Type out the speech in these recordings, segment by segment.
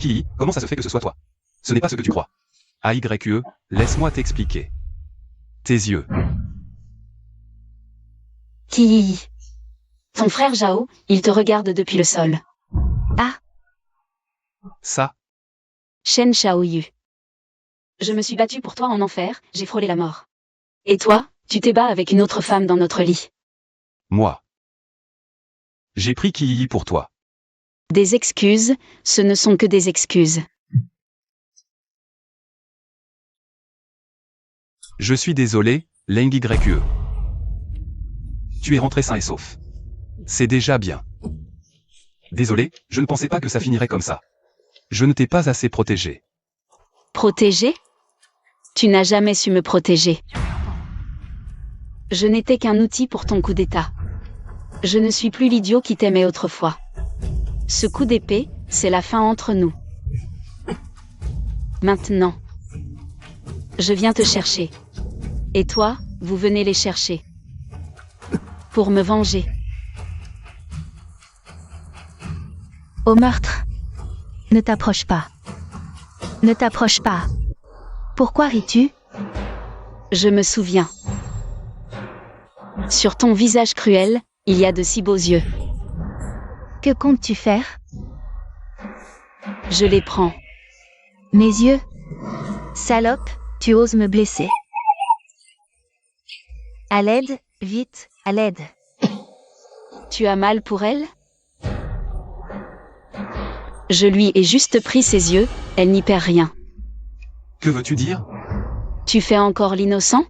Qui, comment ça se fait que ce soit toi? Ce n'est pas ce que tu crois. AYE, laisse-moi t'expliquer. Tes yeux. Qui? Ton frère Zhao, il te regarde depuis le sol. Ah, Ça, Shen Shaoyu. Je me suis battue pour toi en enfer, j'ai frôlé la mort. Et toi, tu t'es bats avec une autre femme dans notre lit. moi. J'ai pris Ki pour toi. Des excuses, ce ne sont que des excuses. Je suis désolé, Leng YE. Tu es rentré sain et sauf. C'est déjà bien. Désolé, je ne pensais pas que ça finirait comme ça. Je ne t'ai pas assez protégé. Protégé? Tu n'as jamais su me protéger. Je n'étais qu'un outil pour ton coup d'état. Je ne suis plus l'idiot qui t'aimait autrefois. Ce coup d'épée, c'est la fin entre nous. Maintenant, je viens te chercher. Et toi, vous venez les chercher. Pour me venger. Au meurtre. Ne t'approche pas. Ne t'approche pas. Pourquoi ris-tu? Je me souviens. Sur ton visage cruel, il y a de si beaux yeux. Que comptes-tu faire? Je les prends. Mes yeux? Salope, tu oses me blesser. À l'aide, vite, à l'aide. Tu as mal pour elle? Je lui ai juste pris ses yeux, elle n'y perd rien. Que veux-tu dire? Tu fais encore l'innocent?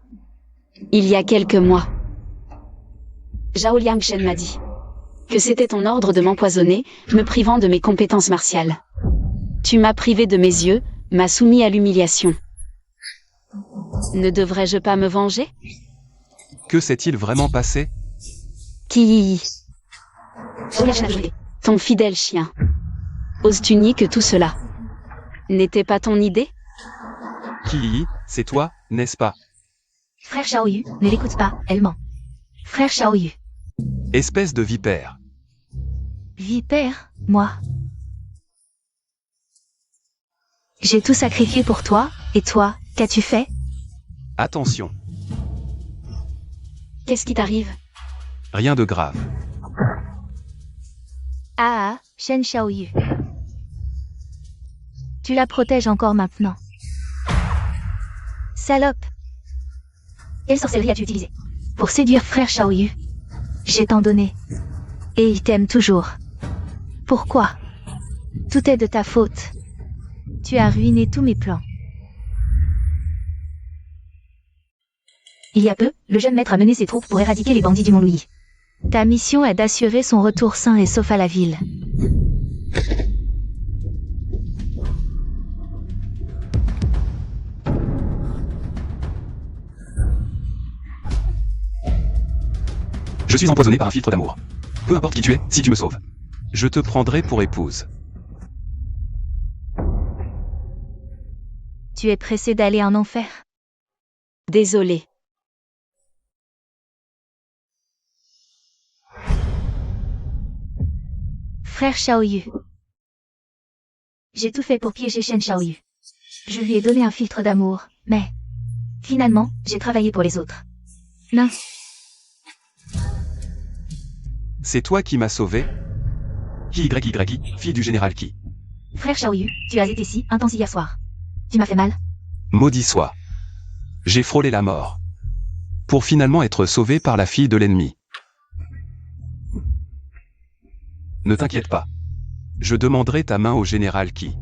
Il y a quelques mois. Zhao Liangshen m'a dit que c'était ton ordre de m'empoisonner, me privant de mes compétences martiales. Tu m'as privé de mes yeux, m'as soumis à l'humiliation. Ne devrais-je pas me venger? Que s'est-il vraiment passé? Qui? Ton fidèle chien. Oses-tu nier que tout cela n'était pas ton idée? Ki, c'est toi, n'est-ce pas? Frère Shaoyu, ne l'écoute pas, elle ment. Frère Shaoyu. Espèce de vipère. Vipère, moi. J'ai tout sacrifié pour toi, et toi, qu'as-tu fait? Attention, Qu'est-ce qui t'arrive? rien de grave. Ah, Shen Shaoyu. Tu la protèges encore maintenant. Salope. Quelle sorcellerie as-tu utilisée pour séduire frère Shaoyu? J'ai tant donné. Et il t'aime toujours. Pourquoi? Tout est de ta faute. Tu as ruiné tous mes plans. Il y a peu, le jeune maître a mené ses troupes pour éradiquer les bandits du Mont Louis. Ta mission est d'assurer son retour sain et sauf à la ville. Je suis empoisonné par un filtre d'amour. Peu importe qui tu es, si tu me sauves. Je te prendrai pour épouse. Tu es pressé d'aller en enfer? Désolé. Frère Shaoyu. J'ai tout fait pour piéger Shen Shaoyu. Je lui ai donné un filtre d'amour, mais... Finalement, j'ai travaillé pour les autres. Non. C'est toi qui m'as sauvé? YYI, fille du général Ki. Frère Shaoyu, tu as été si intense hier soir. Tu m'as fait mal. Maudit soit. J'ai frôlé la mort. Pour finalement être sauvé par la fille de l'ennemi. Ne t'inquiète pas. Je demanderai ta main au général Ki.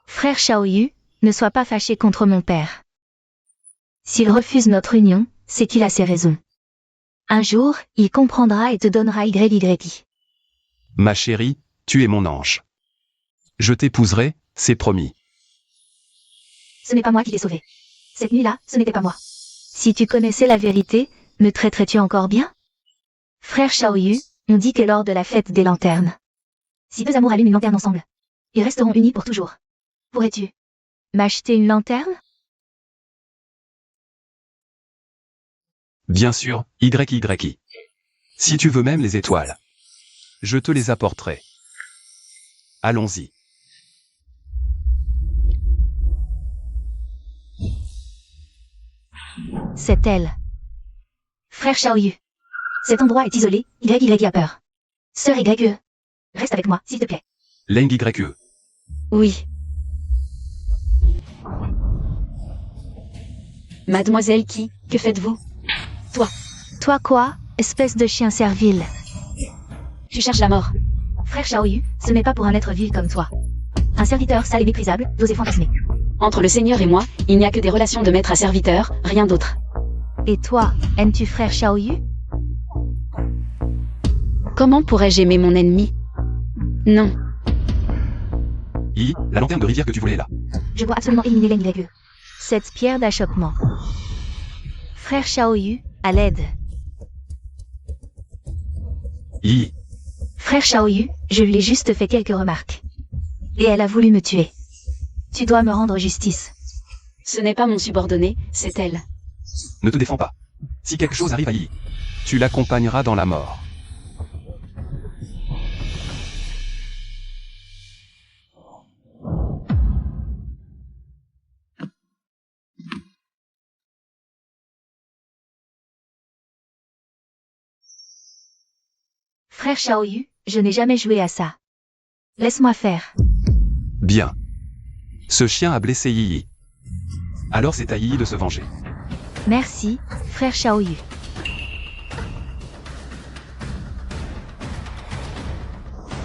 Frère Shaoyu, ne sois pas fâché contre mon père. S'il refuse notre union, c'est qu'il a ses raisons. Un jour, il comprendra et te donnera YYI. Ma chérie, tu es mon ange. Je t'épouserai, c'est promis. Ce n'est pas moi qui l'ai sauvé. Cette nuit-là, ce n'était pas moi. Si tu connaissais la vérité, me traiterais-tu encore bien? Frère Shaoyu, on dit que lors de la fête des lanternes, si deux amours allument une lanterne ensemble, ils resteront unis pour toujours. Pourrais-tu m'acheter une lanterne? Bien sûr, YYI. Si tu veux même les étoiles. Je te les apporterai. Allons-y. C'est elle. Frère Xiaoyu. Cet endroit est isolé, YY a peur. Sœur YE. Reste avec moi, s'il te plaît. Leng YE. Oui. Mademoiselle qui, que faites-vous? Toi quoi, espèce de chien servile? Tu cherches la mort. Frère Xiaoyu, ce n'est pas pour un être vil comme toi. Un serviteur sale et méprisable, d'oser fantasmer. Entre le Seigneur et moi, il n'y a que des relations de maître à serviteur, rien d'autre. Et toi, aimes-tu frère Xiaoyu? Comment pourrais-je aimer mon ennemi? Non. Yi, la lanterne de rivière que tu voulais est là. Je dois absolument éliminer Leng YE. Cette pierre d'achoppement. Frère Xiaoyu, à l'aide. Yi, Frère Xiaoyu, je lui ai juste fait quelques remarques. Et elle a voulu me tuer. Tu dois me rendre justice. Ce n'est pas mon subordonné, c'est elle. ne te défends pas. Si quelque chose arrive à Yi, tu l'accompagneras dans la mort. Frère Xiaoyu, je n'ai jamais joué à ça. Laisse-moi faire. Bien. Ce chien a blessé Yi. Alors c'est à Yi de se venger. Merci, frère Xiaoyu.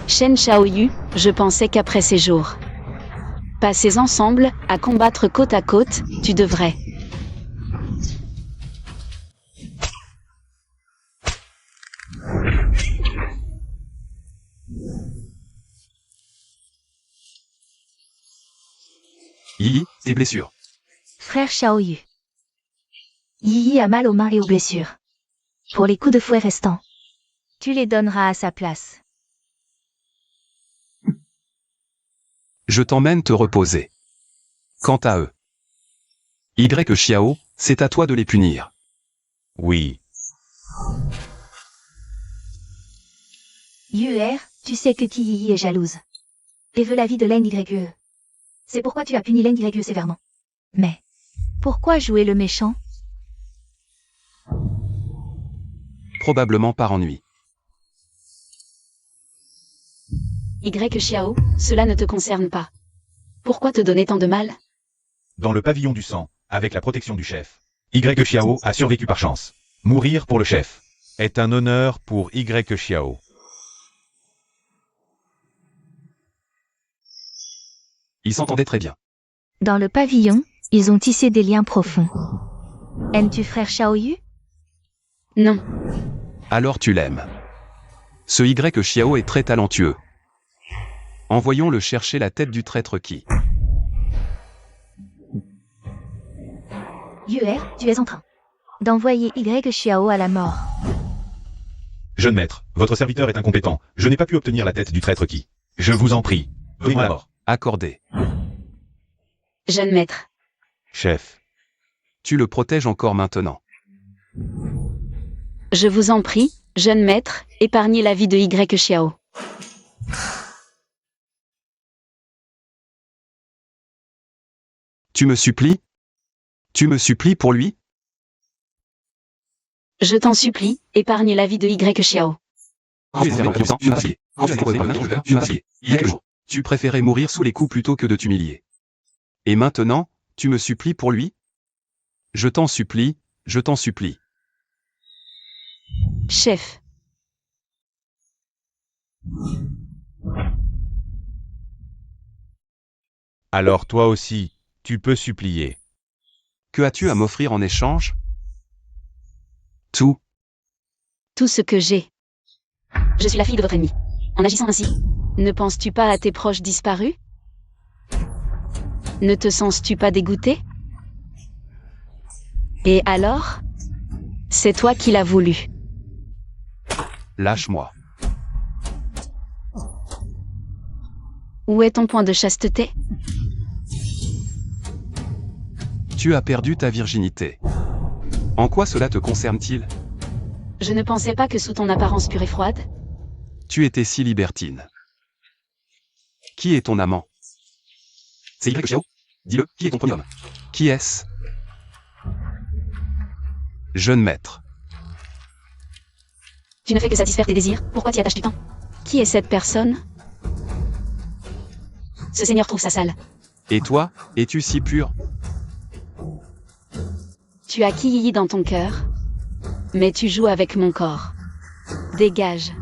Shen Xiaoyu, je pensais qu'après ces jours passés ensemble, à combattre côte à côte, tu devrais. Yi, tes blessures. Frère Xiaoyu. Yi a mal aux mains et aux blessures. Pour les coups de fouet restants, tu les donneras à sa place. Je t'emmène te reposer. Quant à eux, Y Xiao, c'est à toi de les punir. Oui. Yuer, tu sais que Ti Yi est jalouse. Et veut la vie de Leng YE. C'est pourquoi tu as puni Leng YE sévèrement. Mais, pourquoi jouer le méchant? Probablement par ennui. Y Xiao, cela ne te concerne pas. Pourquoi te donner tant de mal? Dans le pavillon du sang, avec la protection du chef, Y Xiao a survécu par chance. Mourir pour le chef est un honneur pour Y Xiao. Ils s'entendaient très bien. Dans le pavillon, ils ont tissé des liens profonds. Aimes-tu frère Xiaoyu? Non. Alors tu l'aimes. Ce Y Xiao est très talentueux. Envoyons-le chercher la tête du traître qui. Yuer, tu es en train d'envoyer Y Xiao à la mort. Jeune maître, votre serviteur est incompétent. Je n'ai pas pu obtenir la tête du traître qui. Je vous en prie, donnez-moi la mort. Accordé. Jeune maître. Chef. Tu le protèges encore maintenant. Je vous en prie, jeune maître, épargnez la vie de Y Xiao. Tu me supplies? Tu me supplies pour lui? Je t'en supplie, épargne la vie de Y Xiao. Tu préférais mourir sous les coups plutôt que de t'humilier. Et maintenant, tu me supplies pour lui? Je t'en supplie, je t'en supplie. Chef. Alors toi aussi, tu peux supplier. Que as-tu à m'offrir en échange? Tout. Tout ce que j'ai. Je suis la fille de votre ennemi. En agissant ainsi, ne penses-tu pas à tes proches disparus? Ne te sens-tu pas dégoûté? Et alors? C'est toi qui l'as voulu. Lâche-moi. Où est ton point de chasteté? Tu as perdu ta virginité. En quoi cela te concerne-t-il? Je ne pensais pas que sous ton apparence pure et froide, Tu étais si libertine. Qui est ton amant? C'est Y Xiao? Dis-le, qui est ton premier homme? Qui est-ce? Jeune maître. Tu ne fais que satisfaire tes désirs, pourquoi t'y attaches-tu tant? Qui est cette personne? Ce seigneur trouve ça sale. Et toi, es-tu si pur? Tu as Kiyi dans ton cœur, mais tu joues avec mon corps. Dégage.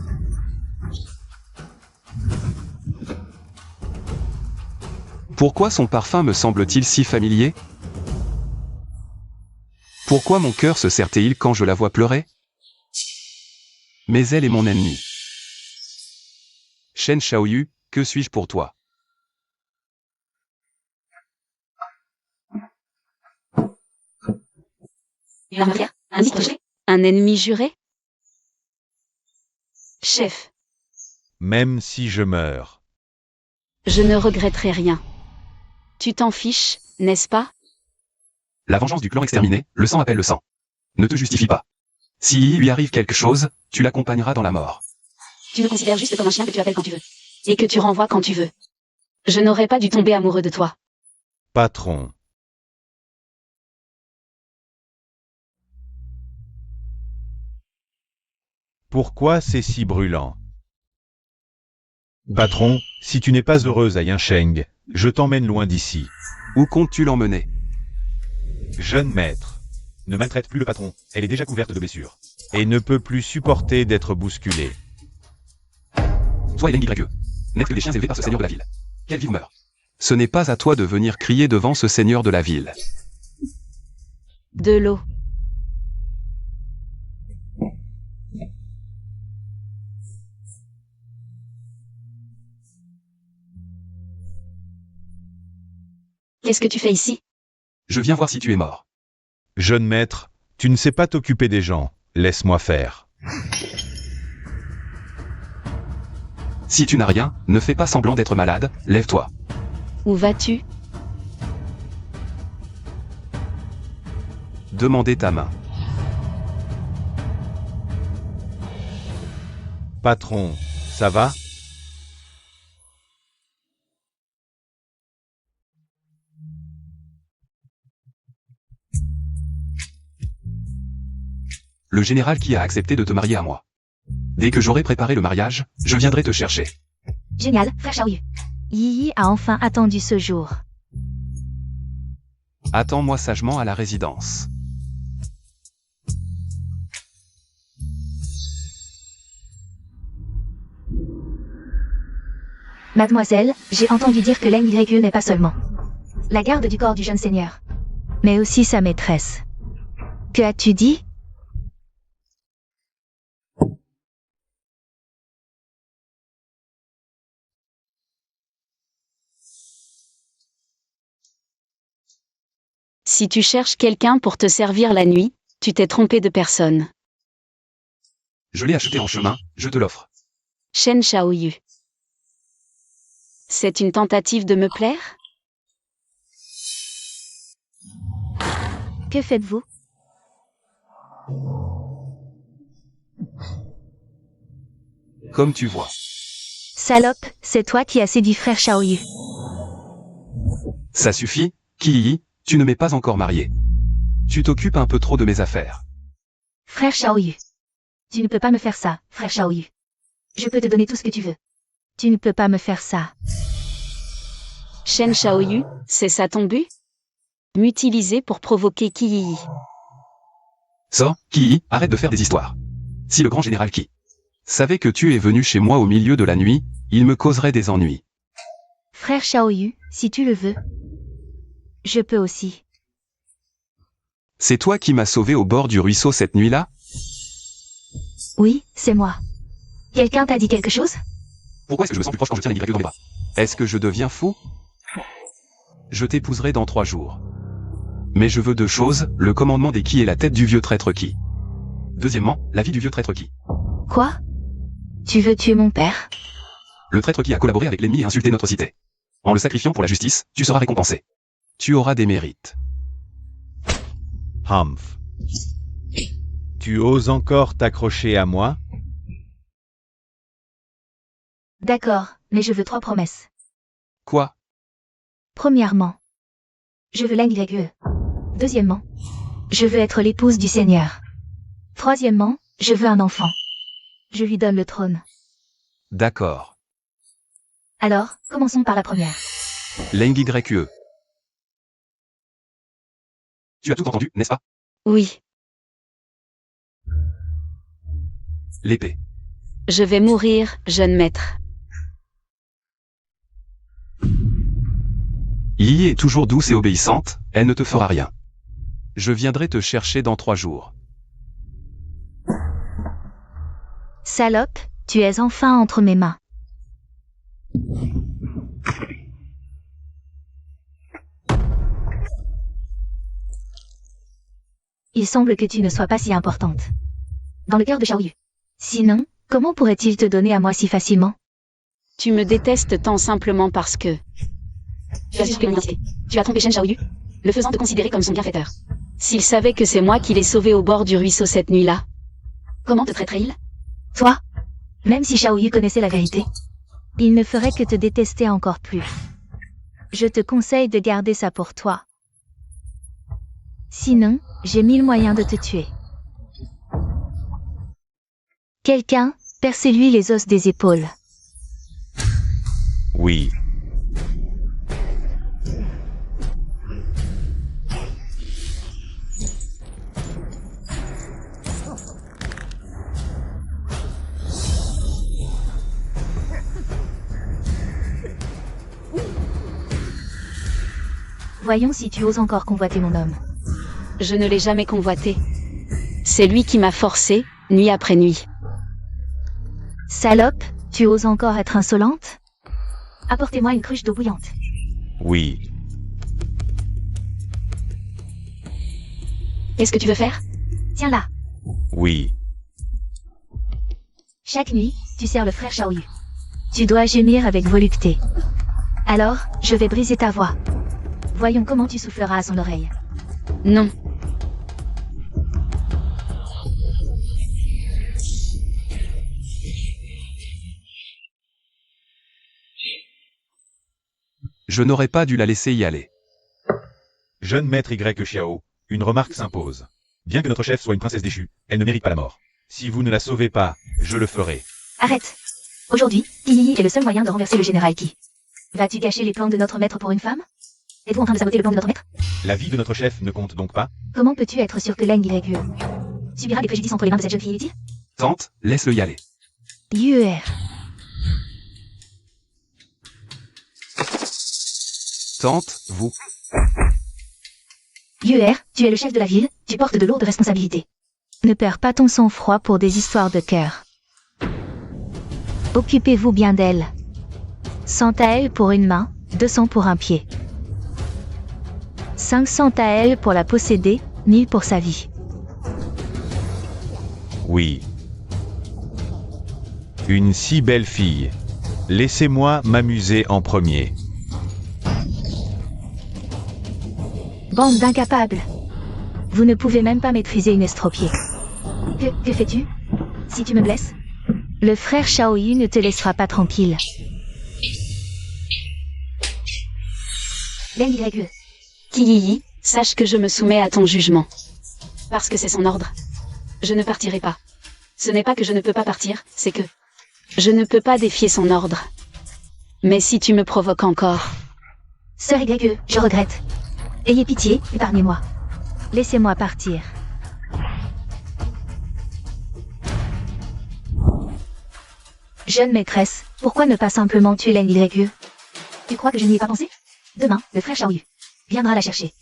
Pourquoi son parfum me semble-t-il si familier? Pourquoi mon cœur se serre-t-il quand je la vois pleurer? Mais elle est mon ennemie. Shen Shaoyu, que suis-je pour toi? Une arme fière, un disque gelé, un ennemi juré? Chef, Même si je meurs. je ne regretterai rien. Tu t'en fiches, n'est-ce pas? La vengeance du clan exterminé, le sang appelle le sang. Ne te justifie pas. Si lui arrive quelque chose, tu l'accompagneras dans la mort. Tu me considères juste comme un chien que tu appelles quand tu veux. Et que tu renvoies quand tu veux. Je n'aurais pas dû tomber amoureux de toi. Patron. Pourquoi c'est si brûlant? Patron, si tu n'es pas heureuse à Yinsheng, je t'emmène loin d'ici. Où comptes-tu l'emmener? Jeune maître. Ne maltraite plus le patron, elle est déjà couverte de blessures. Et ne peut plus supporter d'être bousculée. Toi et l'NYE. N'êtes que des chiens élevés par ce seigneur de la ville. Quelle vie vous meurt? Ce n'est pas à toi de venir crier devant ce seigneur de la ville. De l'eau. Qu'est-ce que tu fais ici? Je viens voir si tu es mort. Jeune maître, tu ne sais pas t'occuper des gens, laisse-moi faire. Si tu n'as rien, ne fais pas semblant d'être malade, lève-toi. Où vas-tu? Demandez ta main. Patron, ça va? Le général qui a accepté de te marier à moi. Dès que j'aurai préparé le mariage, je viendrai te chercher. Génial, frère Shaoyu. Yi a enfin attendu ce jour. Attends-moi sagement à la résidence. Mademoiselle, j'ai entendu dire que l'NYE n'est pas seulement la garde du corps du jeune seigneur, mais aussi sa maîtresse. Que as-tu dit? Si tu cherches quelqu'un pour te servir la nuit, tu t'es trompé de personne. Je l'ai acheté en chemin, je te l'offre. Shen Shaoyu. C'est une tentative de me plaire? Que faites-vous? Comme tu vois. Salope, c'est toi qui as séduit frère Shaoyu. Ça suffit, Kiyi, tu ne m'es pas encore marié. Tu t'occupes un peu trop de mes affaires. Frère Shaoyu. Tu ne peux pas me faire ça, frère Shaoyu. Je peux te donner tout ce que tu veux. Tu ne peux pas me faire ça. Shen Shaoyu, c'est ça ton but? M'utiliser pour provoquer Kiyi. Sors, Kiyi, arrête de faire des histoires. Si le grand général Ki savait que tu es venu chez moi au milieu de la nuit, il me causerait des ennuis. Frère Shaoyu, si tu le veux. Je peux aussi. C'est toi qui m'as sauvé au bord du ruisseau cette nuit-là? Oui, c'est moi. Quelqu'un t'a dit quelque chose? Pourquoi est-ce que je me sens plus proche quand je tiens les Y dans mes bras? Est-ce que je deviens fou? Je t'épouserai dans 3 jours. Mais je veux 2 choses, le commandement des Ki et la tête du vieux traître Ki. Deuxièmement, la vie du vieux traître Ki. Quoi? Tu veux tuer mon père? Le traître Ki a collaboré avec l'ennemi et insulté notre cité. En le sacrifiant pour la justice, tu seras récompensé. Tu auras des mérites. Humph. Tu oses encore t'accrocher à moi? D'accord, mais je veux 3 promesses. Quoi? Premièrement, je veux l'NYE. Deuxièmement, je veux être l'épouse du Seigneur. Troisièmement, je veux un enfant. Je lui donne le trône. D'accord. Alors, commençons par la première. L'NYE. Tu as tout entendu, n'est-ce pas? Oui, L'épée. je vais mourir, jeune maître. Yi est toujours douce et obéissante, elle ne te fera rien. Je viendrai te chercher dans 3 jours. Salope, tu es enfin entre mes mains. Il semble que tu ne sois pas si importante. Dans le cœur de Xiaoyu. Sinon, comment pourrait-il te donner à moi si facilement? Tu me détestes tant simplement parce que... Tu as usurpé mon identité. Tu as trompé Shen Xiaoyu, le faisant te considérer comme son bienfaiteur. S'il savait que c'est moi qui l'ai sauvé au bord du ruisseau cette nuit-là, comment te traiterait-il? Toi? Même si Xiaoyu connaissait la vérité, il ne ferait que te détester encore plus. Je te conseille de garder ça pour toi. Sinon, j'ai 1000 moyens de te tuer. Quelqu'un, percez-lui les os des épaules. Oui. Voyons si tu oses encore convoiter mon homme. Je ne l'ai jamais convoité. C'est lui qui m'a forcé, nuit après nuit. Salope, tu oses encore être insolente? Apportez-moi une cruche d'eau bouillante. Oui. Qu'est-ce que tu veux faire? Tiens-la. Oui. Chaque nuit, tu sers le frère Xiaoyu. Tu dois gémir avec volupté. Alors, je vais briser ta voix. Voyons comment tu souffleras à son oreille. Non. Je n'aurais pas dû la laisser y aller. Jeune maître Y Xiao, une remarque s'impose. Bien que notre chef soit une princesse déchue, elle ne mérite pas la mort. Si vous ne la sauvez pas, je le ferai. Arrête. Aujourd'hui, Yi est le seul moyen de renverser le général Qi. Vas-tu gâcher les plans de notre maître pour une femme? Êtes-vous en train de saboter le plan de notre maître? La vie de notre chef ne compte donc pas? Comment peux-tu être sûr que l'NYE subira des préjudices entre les mains de cette jeune fille inutile? Tante, laisse-le y aller. Yuer. Tante, vous. Yuer, tu es le chef de la ville, tu portes de lourdes responsabilités. Ne perds pas ton sang-froid pour des histoires de cœur. Occupez-vous bien d'elle. 100 à elle pour une main, 200 pour un pied. 500 à elle pour la posséder, 1000 pour sa vie. Oui. Une si belle fille. Laissez-moi m'amuser en premier. Bande d'incapables. Vous ne pouvez même pas maîtriser une estropiée. Que fais-tu? Si tu me blesses? Le frère Xiaoyu ne te laissera pas tranquille. l'NYE. Yi, sache que je me soumets à ton jugement. Parce que c'est son ordre. Je ne partirai pas. Ce n'est pas que je ne peux pas partir, c'est que... je ne peux pas défier son ordre. Mais si tu me provoques encore... Sœur YE, je regrette. Ayez pitié, épargnez-moi. Laissez-moi partir. Jeune maîtresse, pourquoi ne pas simplement tuer l'NYE? Tu crois que je n'y ai pas pensé? Demain, le frère Xiaoyu viendra la chercher.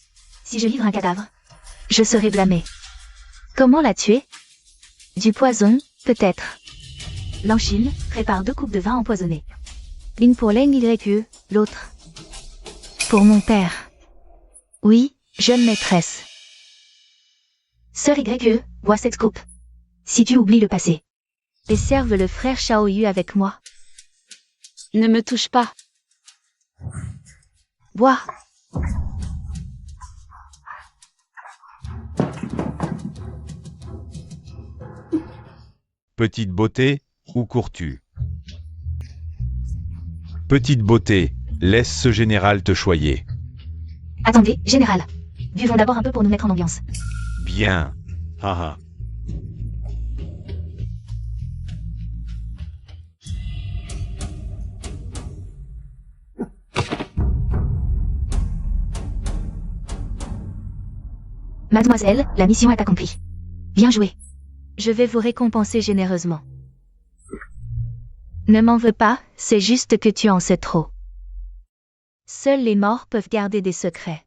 Si je livre un cadavre, je serai blâmé. Comment la tuer? Du poison, peut-être. Lanchine prépare 2 coupes de vin empoisonné. L'une pour l'NYE, l'autre pour mon père. Oui, jeune maîtresse. Sœur YE, bois cette coupe. Si tu oublies le passé. Et serve le frère Xiaoyu avec moi. Ne me touche pas. Bois. Petite beauté, où cours-tu? Petite beauté, laisse ce général te choyer. Attendez, général. Buvons d'abord un peu pour nous mettre en ambiance. Bien. Haha. Mademoiselle, la mission est accomplie. Bien joué. Je vais vous récompenser généreusement. Ne m'en veux pas, c'est juste que tu en sais trop. Seuls les morts peuvent garder des secrets.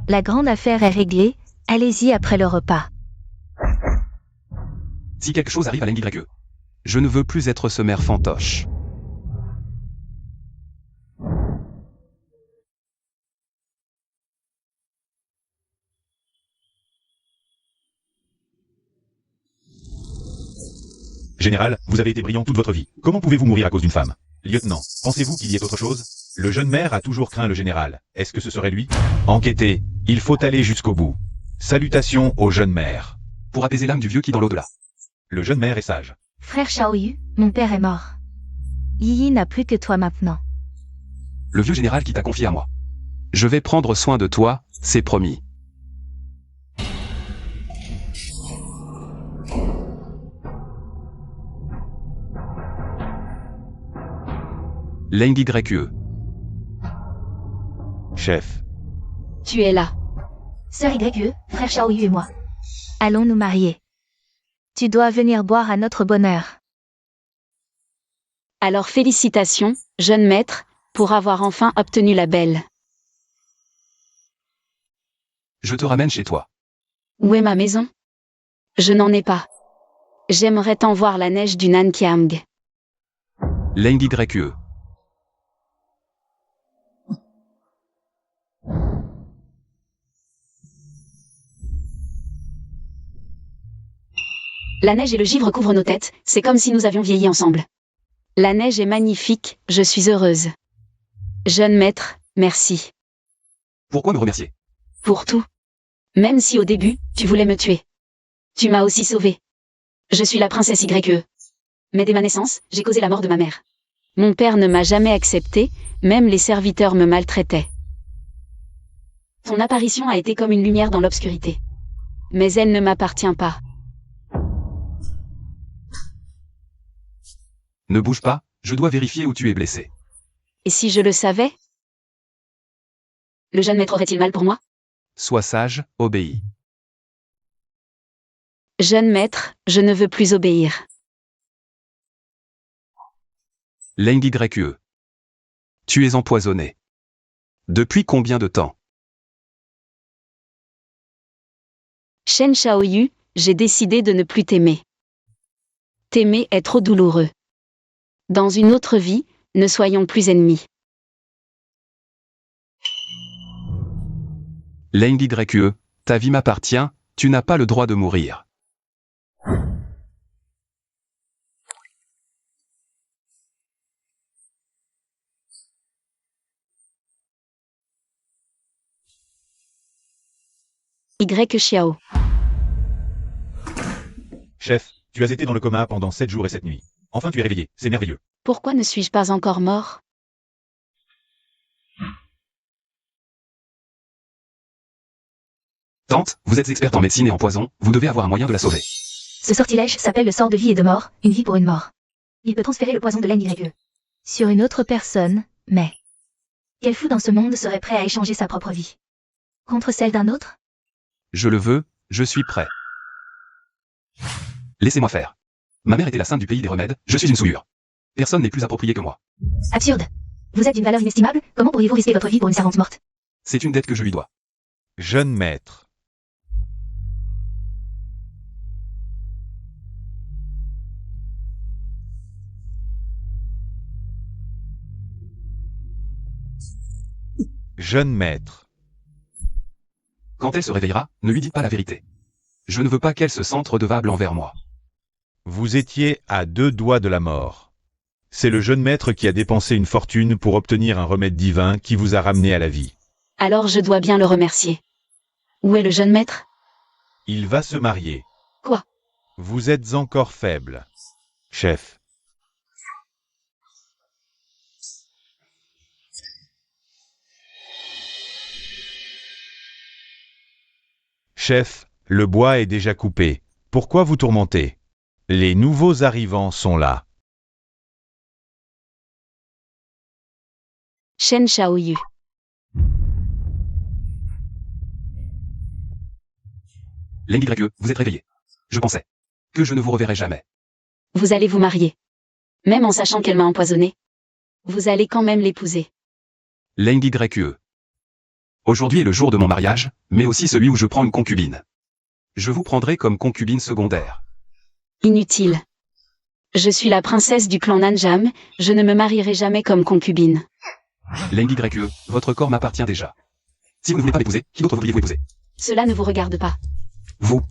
La grande affaire est réglée, allez-y après le repas. Si quelque chose arrive à l'NYE, je ne veux plus être ce maire fantoche. Général, vous avez été brillant toute votre vie. Comment pouvez-vous mourir à cause d'une femme? Lieutenant, pensez-vous qu'il y ait autre chose? Le jeune maire a toujours craint le général. Est-ce que ce serait lui? Enquêtez, il faut aller jusqu'au bout. Salutations au jeune maire. Pour apaiser l'âme du vieux qui dans l'au-delà. Le jeune maire est sage. Frère Shaoyu, mon père est mort. Yi n'a plus que toi maintenant. Le vieux général qui t'a confié à moi. Je vais prendre soin de toi, c'est promis. l'NYE. Chef. Tu es là. Sœur YE, frère Shaoyu et moi. Allons nous marier. Tu dois venir boire à notre bonheur. Alors félicitations, jeune maître, pour avoir enfin obtenu la belle. Je te ramène chez toi. Où est ma maison? Je n'en ai pas. J'aimerais tant voir la neige du Nankiang. l'NYE. La neige et le givre couvrent nos têtes, c'est comme si nous avions vieilli ensemble. La neige est magnifique, je suis heureuse. Jeune maître, merci. Pourquoi me remercier? Pour tout. Même si au début, tu voulais me tuer. Tu m'as aussi sauvée. Je suis la princesse YE. Mais dès ma naissance, j'ai causé la mort de ma mère. Mon père ne m'a jamais accepté, même les serviteurs me maltraitaient. Ton apparition a été comme une lumière dans l'obscurité. Mais elle ne m'appartient pas. Ne bouge pas, je dois vérifier où tu es blessé. Et si je le savais? Le jeune maître aurait-il mal pour moi? Sois sage, obéis. Jeune maître, je ne veux plus obéir. l'NYE. Tu es empoisonné. Depuis combien de temps? Shen Shaoyu, j'ai décidé de ne plus t'aimer. T'aimer est trop douloureux. Dans une autre vie, ne soyons plus ennemis. l'NYE, ta vie m'appartient, tu n'as pas le droit de mourir. Y Xiao. Chef, tu as été dans le coma pendant 7 jours et 7 nuits. Enfin tu es réveillé, c'est merveilleux. Pourquoi ne suis-je pas encore mort? Tante, vous êtes experte en médecine et en poison, vous devez avoir un moyen de la sauver. Ce sortilège s'appelle le sort de vie et de mort, une vie pour une mort. Il peut transférer le poison de l'NYE sur une autre personne, mais... Quel fou dans ce monde serait prêt à échanger sa propre vie contre celle d'un autre? Je le veux, je suis prêt. Laissez-moi faire. Ma mère était la sainte du pays des remèdes, je suis une souillure. Personne n'est plus approprié que moi. Absurde. Vous êtes d'une valeur inestimable, comment pourriez-vous risquer votre vie pour une servante morte? C'est une dette que je lui dois. Jeune maître. Jeune maître. Quand elle se réveillera, ne lui dites pas la vérité. Je ne veux pas qu'elle se sente redevable envers moi. Vous étiez à 2 doigts de la mort. C'est le jeune maître qui a dépensé une fortune pour obtenir un remède divin qui vous a ramené à la vie. Alors je dois bien le remercier. Où est le jeune maître? Il va se marier. Quoi? Vous êtes encore faible. Chef. Chef, le bois est déjà coupé. Pourquoi vous tourmentez? Les nouveaux arrivants sont là. Shen Shaoyu. L'NYE, vous êtes réveillé. Je pensais que je ne vous reverrai jamais. Vous allez vous marier. Même en sachant qu'elle m'a empoisonné. Vous allez quand même l'épouser. L'NYE. Aujourd'hui est le jour de mon mariage, mais aussi celui où je prends une concubine. Je vous prendrai comme concubine secondaire. Inutile. Je suis la princesse du clan Nanjam, je ne me marierai jamais comme concubine. L'NYE, votre corps m'appartient déjà. Si vous ne voulez pas m'épouser, qui d'autre voudriez-vous épouser? Cela ne vous regarde pas. Vous.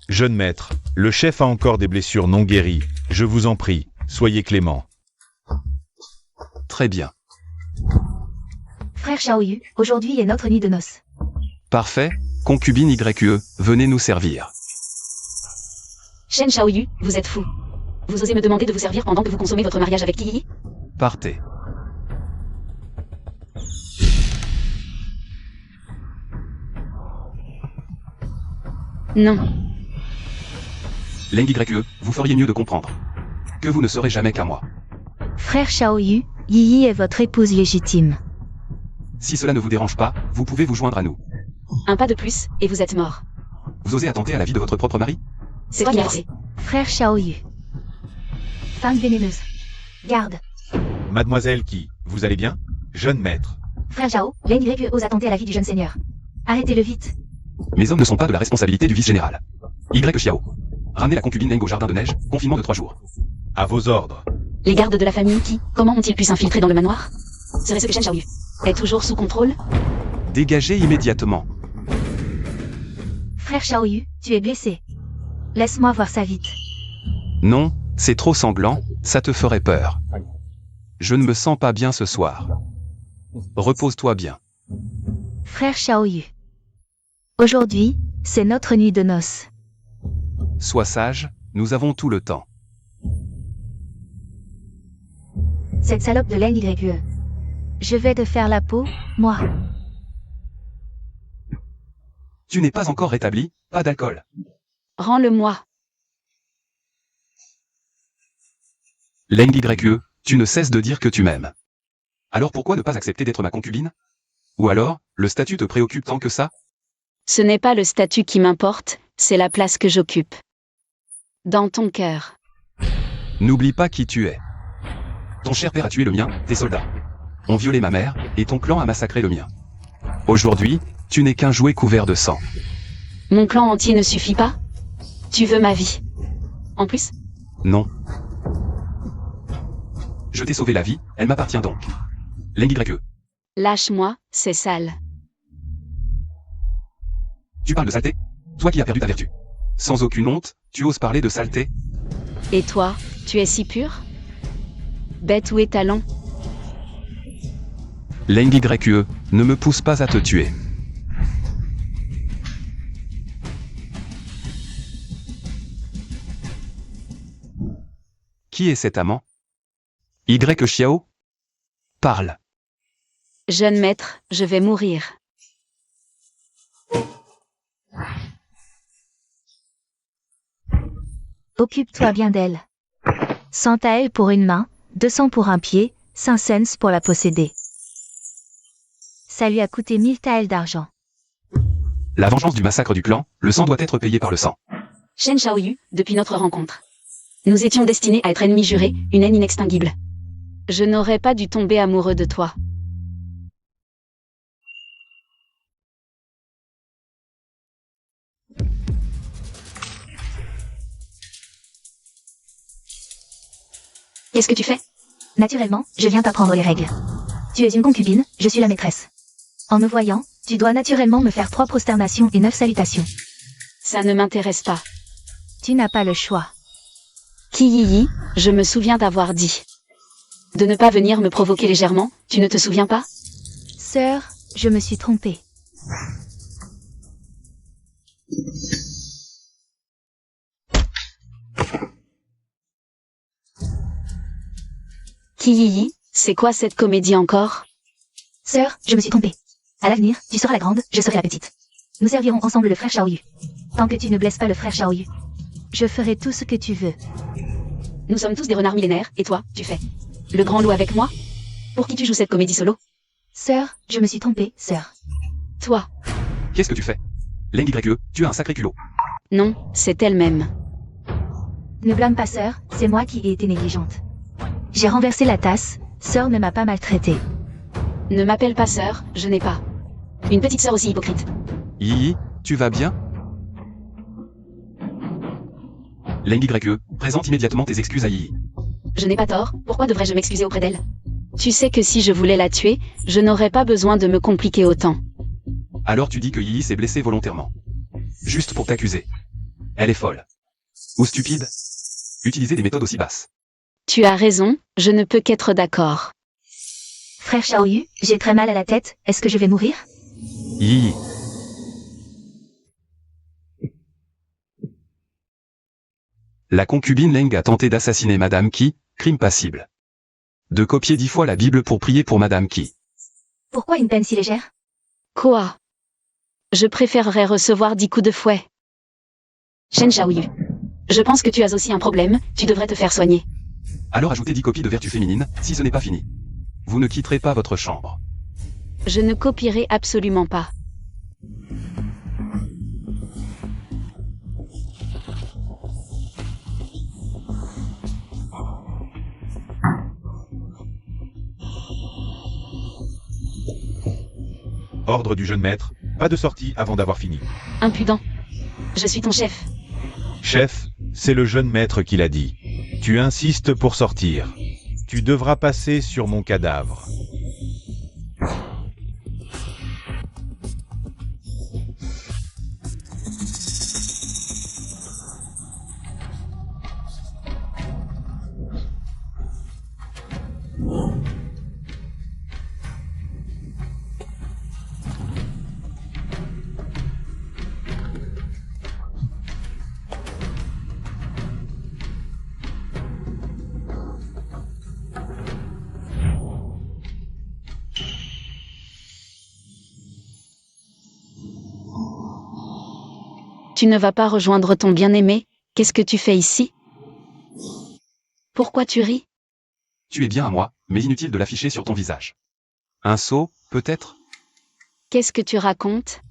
Jeune maître, le chef a encore des blessures non guéries. Je vous en prie, soyez clément. Très bien. Frère Shaoyu, aujourd'hui est notre nuit de noces. Parfait, concubine YE, venez nous servir. Shen Shaoyu, vous êtes fou. Vous osez me demander de vous servir pendant que vous consommez votre mariage avec Yi? Partez. Non. L'NYE, vous feriez mieux de comprendre que vous ne serez jamais qu'à moi. Frère Shaoyu, Yi est votre épouse légitime. Si cela ne vous dérange pas, vous pouvez vous joindre à nous. Un pas de plus, et vous êtes mort. Vous osez attenter à la vie de votre propre mari? C'est toi qui as fait. Frère Shaoyu. Femme vénéneuse. Garde. Mademoiselle Qui, vous allez bien? Jeune maître. Frère Zhao, l'NYE ose attenter à la vie du jeune seigneur. Arrêtez-le vite. Mes hommes ne sont pas de la responsabilité du vice-général. Y Xiao. Ramenez la concubine Leng au jardin de neige, confinement de 3 jours. À vos ordres. Les gardes de la famille qui, comment ont-ils pu s'infiltrer dans le manoir? Serait-ce que Shen Shaoyu est toujours sous contrôle? Dégagez immédiatement. Frère Shaoyu, tu es blessé. Laisse-moi voir ça vite. Non, c'est trop sanglant, ça te ferait peur. Je ne me sens pas bien ce soir. Repose-toi bien. Frère Shaoyu. Aujourd'hui, c'est notre nuit de noces. Sois sage, nous avons tout le temps. Cette salope de l'NYE. Je vais te faire la peau, moi. Tu n'es pas encore rétabli, pas d'alcool. Rends-le-moi. L'NYE, tu ne cesses de dire que tu m'aimes. Alors pourquoi ne pas accepter d'être ma concubine? Ou alors, le statut te préoccupe tant que ça? Ce n'est pas le statut qui m'importe, c'est la place que j'occupe. Dans ton cœur. N'oublie pas qui tu es. Ton cher père a tué le mien, tes soldats ont violé ma mère, et ton clan a massacré le mien. Aujourd'hui, tu n'es qu'un jouet couvert de sang. Mon clan entier ne suffit pas? Tu veux ma vie? En plus? Non. Je t'ai sauvé la vie, elle m'appartient donc. L'NYE. Lâche-moi, c'est sale. Tu parles de saleté? Toi qui as perdu ta vertu. Sans aucune honte, tu oses parler de saleté? Et toi, tu es si pur? Bête ou étalon? L'NYE, ne me pousse pas à te tuer. Qui est cet amant? Y Xiao? Parle. Jeune maître, je vais mourir. Occupe-toi bien d'elle. 100 taels pour une main, 200 pour un pied, 5 cents pour la posséder. Ça lui a coûté 1000 taels d'argent. La vengeance du massacre du clan, le sang doit être payé par le sang. Shen Shaoyu, depuis notre rencontre. Nous étions destinés à être ennemis jurés, une haine inextinguible. Je n'aurais pas dû tomber amoureux de toi. Qu'est-ce que tu fais? Naturellement, je viens t'apprendre les règles. Tu es une concubine, je suis la maîtresse. En me voyant, tu dois naturellement me faire 3 prosternations et 9 salutations. Ça ne m'intéresse pas. Tu n'as pas le choix. Kiyi, je me souviens d'avoir dit. De ne pas venir me provoquer légèrement, tu ne te souviens pas? Sœur, je me suis trompée. Kiyi, c'est quoi cette comédie encore? Sœur, je me suis trompée. À l'avenir, tu seras la grande, je serai la petite. Nous servirons ensemble le frère Xiaoyu. Tant que tu ne blesses pas le frère Xiaoyu, je ferai tout ce que tu veux. Nous sommes tous des renards millénaires, et toi, tu fais le grand loup avec moi? Pour qui tu joues cette comédie solo? Sœur, je me suis trompée, sœur. Toi. Qu'est-ce que tu fais? Leng YE, tu as un sacré culot. Non, c'est elle-même. Ne blâme pas sœur, c'est moi qui ai été négligente. J'ai renversé la tasse, sœur ne m'a pas maltraitée. Ne m'appelle pas sœur, je n'ai pas une petite sœur aussi hypocrite. Yi, tu vas bien? Leng YE, présente immédiatement tes excuses à Yi. Je n'ai pas tort, pourquoi devrais-je m'excuser auprès d'elle? Tu sais que si je voulais la tuer, je n'aurais pas besoin de me compliquer autant. Alors tu dis que Yi s'est blessée volontairement. Juste pour t'accuser. Elle est folle. Ou stupide. Utiliser des méthodes aussi basses. Tu as raison, je ne peux qu'être d'accord. Frère Xiaoyu, j'ai très mal à la tête, est-ce que je vais mourir? Yi. La concubine Leng a tenté d'assassiner Madame Qi, crime passible. De copier 10 fois la Bible pour prier pour Madame Qi. Pourquoi une peine si légère? Quoi? Je préférerais recevoir 10 coups de fouet. Shen Xiaoyu. Je pense que tu as aussi un problème, tu devrais te faire soigner. Alors ajoutez 10 copies de vertu féminine, si ce n'est pas fini. Vous ne quitterez pas votre chambre. Je ne copierai absolument pas. Ordre du jeune maître, pas de sortie avant d'avoir fini. Impudent. Je suis ton chef. Chef, c'est le jeune maître qui l'a dit. Tu insistes pour sortir. Tu devras passer sur mon cadavre. Tu ne vas pas rejoindre ton bien-aimé, qu'est-ce que tu fais ici? Pourquoi tu ris? Tu es bien à moi, mais inutile de l'afficher sur ton visage. Un sot, peut-être? Qu'est-ce que tu racontes?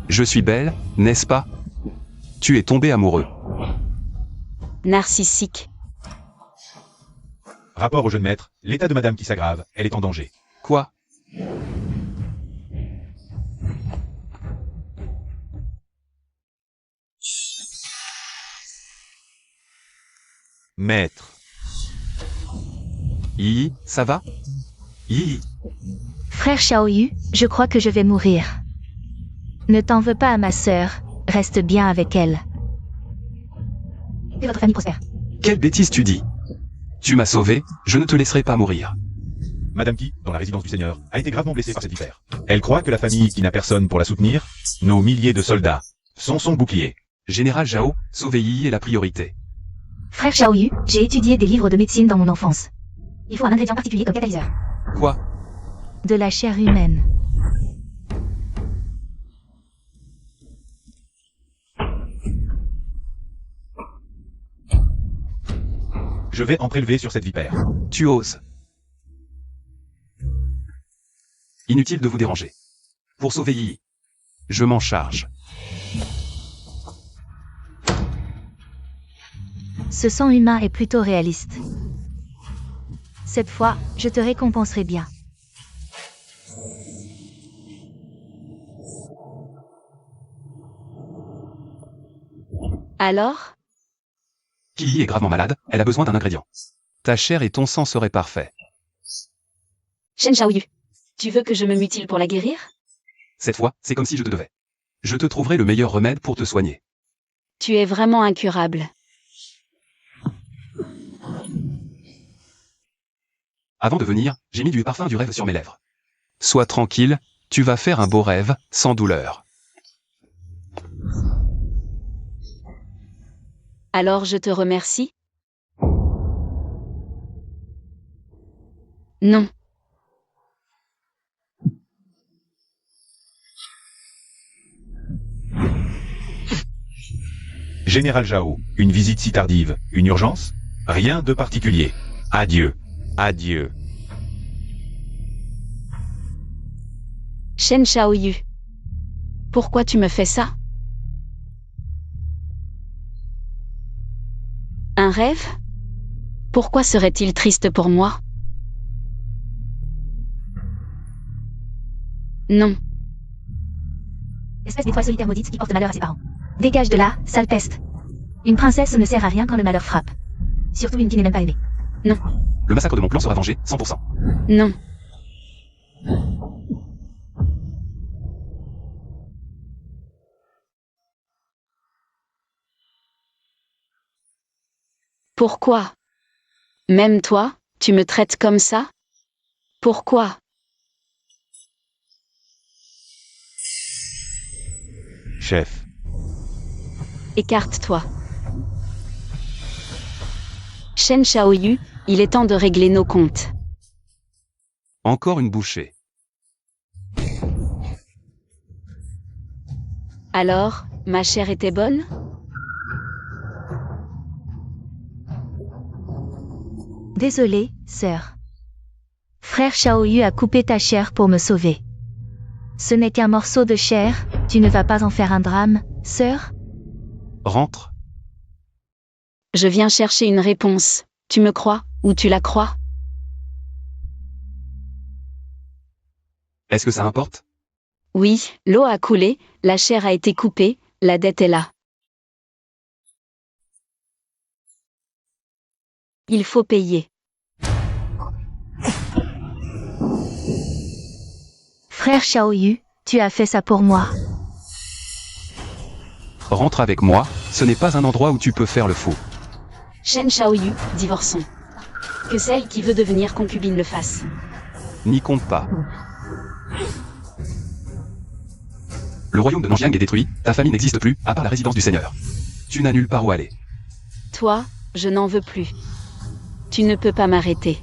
Je suis belle, n'est-ce pas? Tu es tombé amoureux. Narcissique. Rapport au jeune maître, l'état de madame qui s'aggrave, elle est en danger. Quoi? Maître. Yi, ça va? Yi. Frère Xiaoyu, je crois que je vais mourir. Ne t'en veux pas à ma sœur, reste bien avec elle. Que votre famille prospère. Quelle bêtise tu dis? Tu m'as sauvé, je ne te laisserai pas mourir. Madame Qi, dans la résidence du Seigneur, a été gravement blessée par cette vipère. Elle croit que la famille qui n'a personne pour la soutenir, nos milliers de soldats, sont son bouclier. Général Zhao, sauver Yi est la priorité. Frère Xiaoyu, j'ai étudié des livres de médecine dans mon enfance. Il faut un ingrédient particulier comme catalyseur. Quoi? De la chair humaine. Je vais en prélever sur cette vipère. Tu oses. Inutile de vous déranger. Pour sauver Yi. Je m'en charge. Ce sang humain est plutôt réaliste. Cette fois, je te récompenserai bien. Alors? Yi est gravement malade, elle a besoin d'un ingrédient. Ta chair et ton sang seraient parfaits. Shen Xiaoyu. Tu veux que je me mutile pour la guérir? Cette fois, c'est comme si je te devais. Je te trouverai le meilleur remède pour te soigner. Tu es vraiment incurable. Avant de venir, j'ai mis du parfum du rêve sur mes lèvres. Sois tranquille, tu vas faire un beau rêve, sans douleur. Alors je te remercie? Non. Général Zhao, une visite si tardive, une urgence? Rien de particulier. Adieu. Adieu. Shen Shaoyu. Pourquoi tu me fais ça? Un rêve? Pourquoi serait-il triste pour moi? Non. Espèce d'étoile solitaire maudite qui porte malheur à ses parents. Dégage de là, sale peste. Une princesse ne sert à rien quand le malheur frappe. Surtout une qui n'est même pas aimée. Non. Le massacre de mon clan sera vengé, 100%. Non. Pourquoi? Même toi, tu me traites comme ça? Pourquoi? Chef. Écarte-toi. Shen Shaoyu, il est temps de régler nos comptes. Encore une bouchée. Alors, ma chair était bonne? Désolé, sœur. Frère Shaoyu a coupé ta chair pour me sauver. Ce n'est qu'un morceau de chair, tu ne vas pas en faire un drame, sœur? Rentre. Je viens chercher une réponse. Tu me crois, ou tu la crois? Est-ce que ça importe? Oui, l'eau a coulé, la chair a été coupée, la dette est là. Il faut payer. Frère Shaoyu, tu as fait ça pour moi. Rentre avec moi, ce n'est pas un endroit où tu peux faire le fou. Shen Shaoyu, divorçons. Que celle qui veut devenir concubine le fasse. N'y compte pas. Le royaume de Nanjiang est détruit, ta famille n'existe plus, à part la résidence du Seigneur. Tu n'as nulle part où aller. Toi, je n'en veux plus. Tu ne peux pas m'arrêter.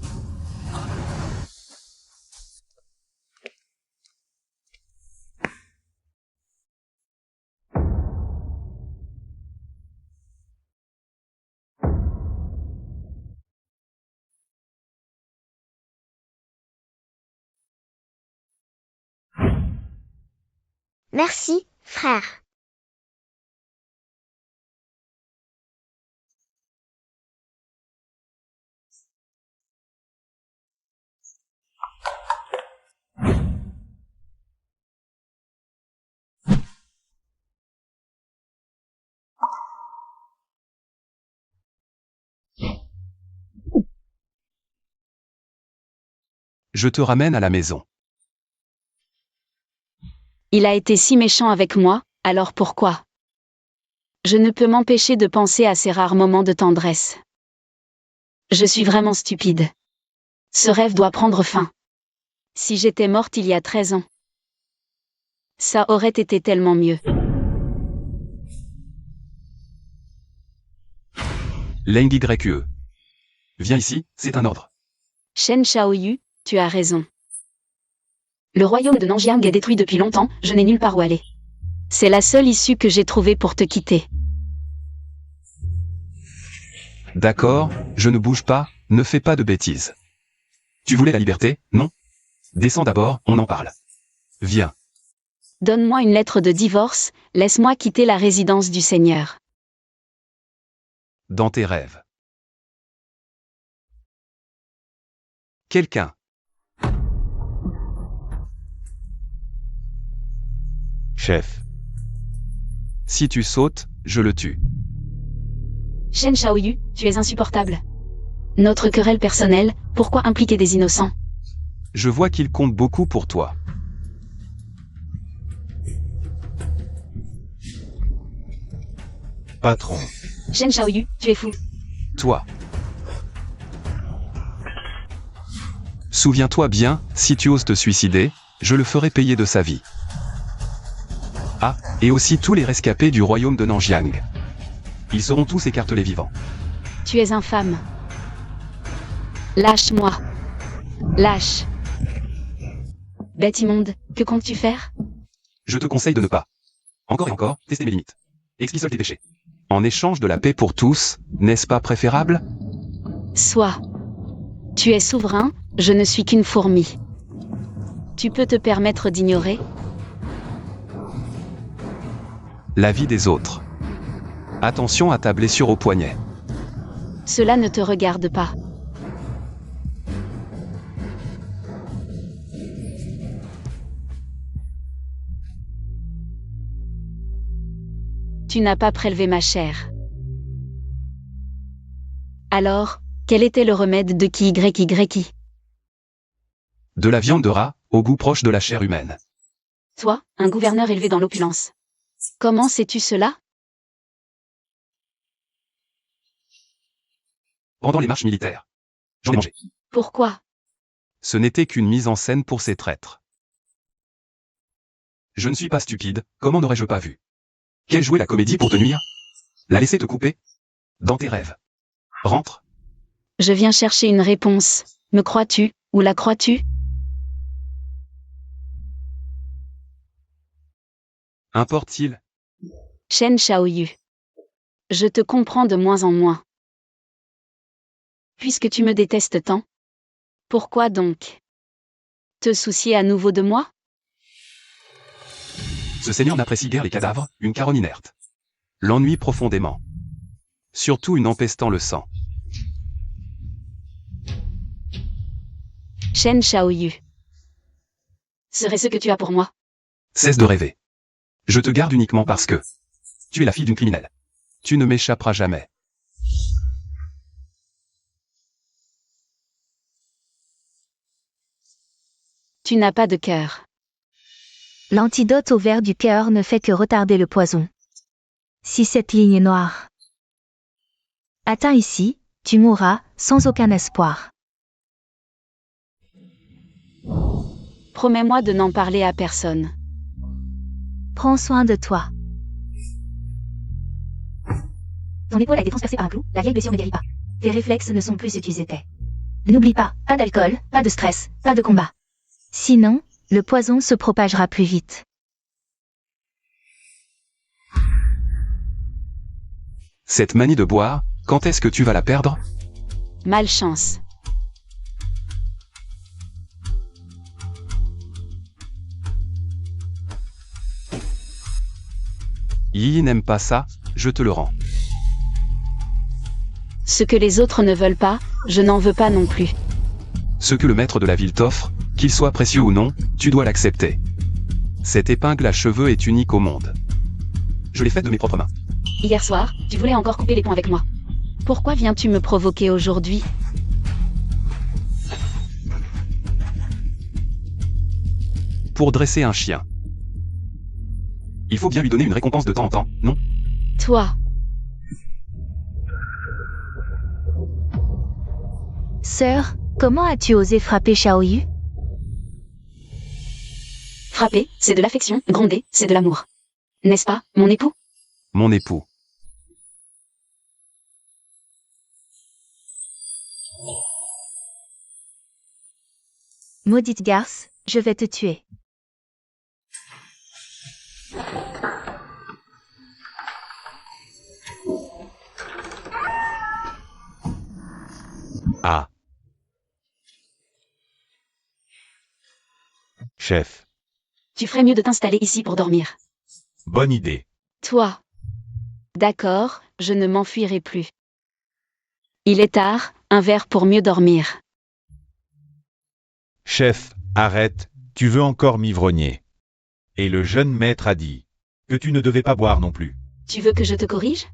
Merci, frère. Je te ramène à la maison. Il a été si méchant avec moi, alors pourquoi? Je ne peux m'empêcher de penser à ces rares moments de tendresse. Je suis vraiment stupide. Ce rêve doit prendre fin. Si j'étais morte il y a 13 ans. Ça aurait été tellement mieux. Leng-YE. Viens ici, c'est un ordre. Shen Shaoyu, tu as raison. Le royaume de Nanjiang est détruit depuis longtemps, je n'ai nulle part où aller. C'est la seule issue que j'ai trouvée pour te quitter. D'accord, je ne bouge pas, ne fais pas de bêtises. Tu voulais la liberté, non? Descends d'abord, on en parle. Viens. Donne-moi une lettre de divorce, laisse-moi quitter la résidence du Seigneur. Dans tes rêves. Quelqu'un. Chef. Si tu sautes, je le tue. Shen Shaoyu, tu es insupportable. Notre querelle personnelle, pourquoi impliquer des innocents? Je vois qu'il compte beaucoup pour toi. Patron. Shen Shaoyu, tu es fou. Toi. Souviens-toi bien, si tu oses te suicider, je le ferai payer de sa vie. Ah, et aussi tous les rescapés du royaume de Nanjiang. Ils seront tous écartelés vivants. Tu es infâme. Lâche-moi. Lâche. Bête immonde, que comptes-tu faire? Je te conseille de ne pas. Encore et encore, tester mes limites. Expie tes péchés. En échange de la paix pour tous, n'est-ce pas préférable? Sois. Tu es souverain, je ne suis qu'une fourmi. Tu peux te permettre d'ignorer? La vie des autres. Attention à ta blessure au poignet. Cela ne te regarde pas. Tu n'as pas prélevé ma chair. Alors, quel était le remède de qui? De la viande de rat, au goût proche de la chair humaine. Toi, un gouverneur élevé dans l'opulence. Comment sais-tu cela? Pendant les marches militaires. J'en ai mangé. Pourquoi? Ce n'était qu'une mise en scène pour ces traîtres. Je ne suis pas stupide, comment n'aurais-je pas vu? Quelle jouer la comédie pour te nuire? La laisser te couper? Dans tes rêves. Rentre. Je viens chercher une réponse. Me crois-tu, ou la crois-tu? Importe-t-il? Shen Shaoyu. Je te comprends de moins en moins. Puisque tu me détestes tant. Pourquoi donc? Te soucier à nouveau de moi? Ce seigneur n'apprécie guère les cadavres, une caronne inerte. L'ennuie profondément. Surtout une empestant le sang. Shen Shaoyu. Serait ce que tu as pour moi? Cesse de rêver. Je te garde uniquement parce que tu es la fille d'une criminelle. Tu ne m'échapperas jamais. Tu n'as pas de cœur. L'antidote au ver du cœur ne fait que retarder le poison. Si cette ligne noire atteint ici, tu mourras, sans aucun espoir. Promets-moi de n'en parler à personne. Prends soin de toi. Ton épaule a été transpercée par un clou, la vieille blessure ne guérit pas. Tes réflexes ne sont plus ce qu'ils étaient. N'oublie pas d'alcool, pas de stress, pas de combat. Sinon, le poison se propagera plus vite. Cette manie de boire, quand est-ce que tu vas la perdre? Malchance. Yi n'aime pas ça, je te le rends. Ce que les autres ne veulent pas, je n'en veux pas non plus. Ce que le maître de la ville t'offre, qu'il soit précieux ou non, tu dois l'accepter. Cette épingle à cheveux est unique au monde. Je l'ai faite de mes propres mains. Hier soir, tu voulais encore couper les ponts avec moi. Pourquoi viens-tu me provoquer aujourd'hui? Pour dresser un chien. Il faut bien lui donner une récompense de temps en temps, non? Toi. Sœur, comment as-tu osé frapper Shaoyu? Frapper, c'est de l'affection, gronder, c'est de l'amour. N'est-ce pas, mon époux? Mon époux. Maudite garce, je vais te tuer. Ah. Chef. Tu ferais mieux de t'installer ici pour dormir. Bonne idée. Toi. D'accord, je ne m'enfuirai plus. Il est tard, un verre pour mieux dormir. Chef, arrête, tu veux encore m'ivrogner. Et le jeune maître a dit que tu ne devais pas boire non plus. Tu veux que je te corrige?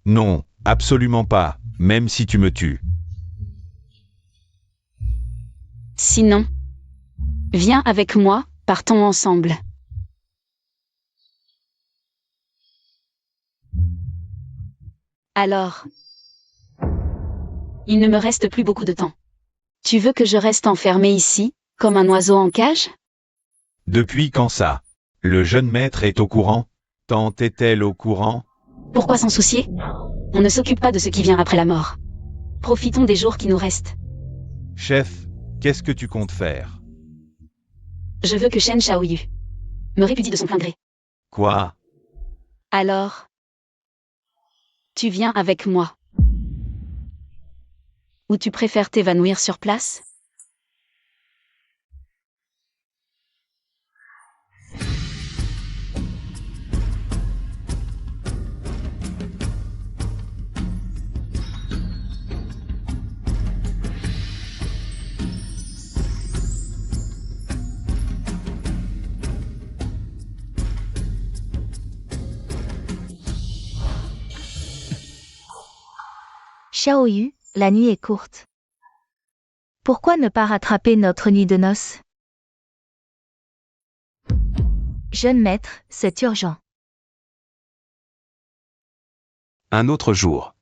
Non, absolument pas, même si tu me tues. Sinon, viens avec moi, partons ensemble. Alors, il ne me reste plus beaucoup de temps. Tu veux que je reste enfermé ici, comme un oiseau en cage? Depuis quand ça? Le jeune maître est au courant? Tante est-elle au courant? Pourquoi s'en soucier? On ne s'occupe pas de ce qui vient après la mort. Profitons des jours qui nous restent. Chef, qu'est-ce que tu comptes faire? Je veux que Shen Shaoyu me répudie de son plein gré. Quoi? Alors, tu viens avec moi. Ou tu préfères t'évanouir sur place? Xiaoyu, la nuit est courte. Pourquoi ne pas rattraper notre nuit de noces? Jeune maître, c'est urgent. Un autre jour.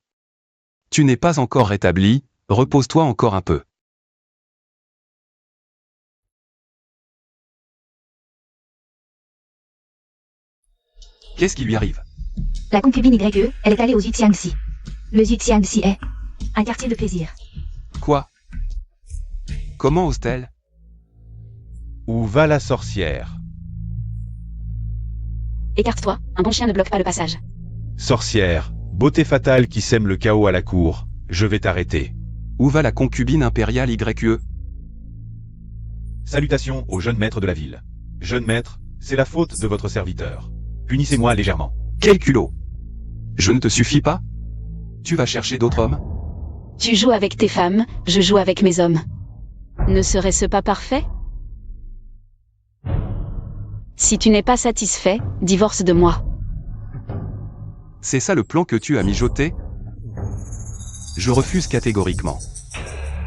Tu n'es pas encore rétabli, repose-toi encore un peu. Qu'est-ce qui lui arrive? La concubine YE, elle est allée aux Yuxiangxi. Le Yuxiangxi est un quartier de plaisir. Quoi? Comment ose-t-elle? Où va la sorcière? Écarte-toi, un bon chien ne bloque pas le passage. Sorcière, beauté fatale qui sème le chaos à la cour, je vais t'arrêter. Où va la concubine impériale YE? Salutations au jeune maître de la ville. Jeune maître, c'est la faute de votre serviteur. Punissez-moi légèrement. Quel culot! Je ne te suffis pas? Tu vas chercher d'autres hommes? Tu joues avec tes femmes, je joue avec mes hommes. Ne serait-ce pas parfait? Si tu n'es pas satisfait, divorce de moi. C'est ça le plan que tu as mijoté? Je refuse catégoriquement.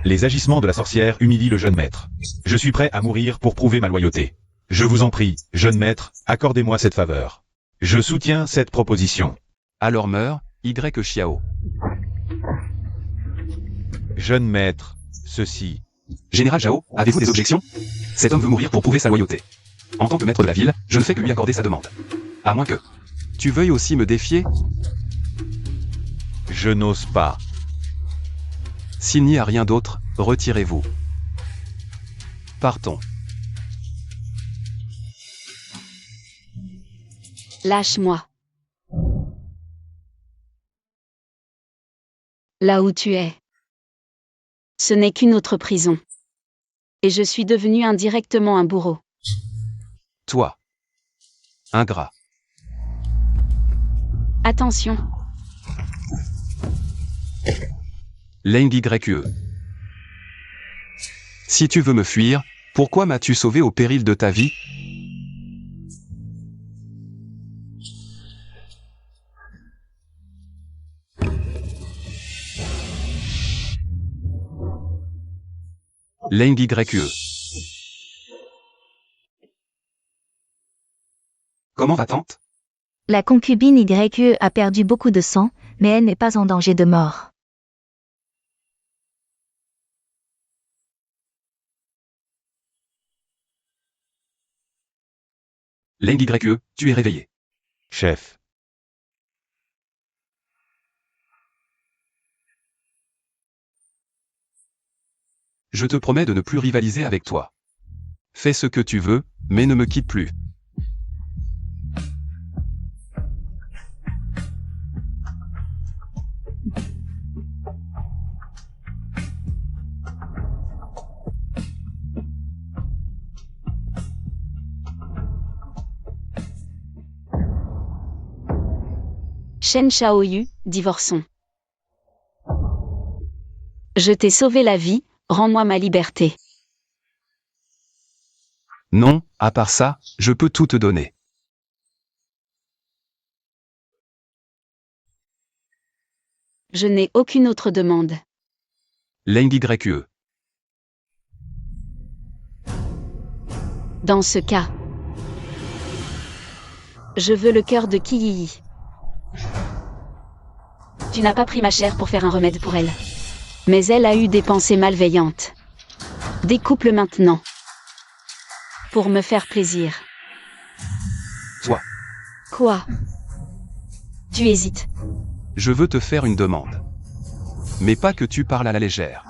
Les agissements de la sorcière humilient le jeune maître. Je suis prêt à mourir pour prouver ma loyauté. Je vous en prie, jeune maître, accordez-moi cette faveur. Je soutiens cette proposition. Alors meurs, Y Xiao. Jeune maître, ceci. Général Zhao, avez-vous des objections? Cet homme veut mourir pour prouver sa loyauté. En tant que maître de la ville, je ne fais que lui accorder sa demande. À moins que tu veuilles aussi me défier? Je n'ose pas. S'il n'y a rien d'autre, retirez-vous. Partons. Lâche-moi. Là où tu es. Ce n'est qu'une autre prison. Et je suis devenu indirectement un bourreau. Toi. Ingrat. Attention. Leng YE. Si tu veux me fuir, pourquoi m'as-tu sauvé au péril de ta vie? Leng YE. Comment va tante? La concubine YE a perdu beaucoup de sang, mais elle n'est pas en danger de mort. Leng YE, tu es réveillé. Chef. Je te promets de ne plus rivaliser avec toi. Fais ce que tu veux, mais ne me quitte plus. Shen Shaoyu, divorçons. Je t'ai sauvé la vie, rends-moi ma liberté. Non, à part ça, je peux tout te donner. Je n'ai aucune autre demande. Leng YE. Dans ce cas, je veux le cœur de Kiyi. Tu n'as pas pris ma chair pour faire un remède pour elle. Mais elle a eu des pensées malveillantes. Découpe-le maintenant. Pour me faire plaisir. Toi, Quoi? Tu hésites. je veux te faire une demande. Mais pas que tu parles à la légère.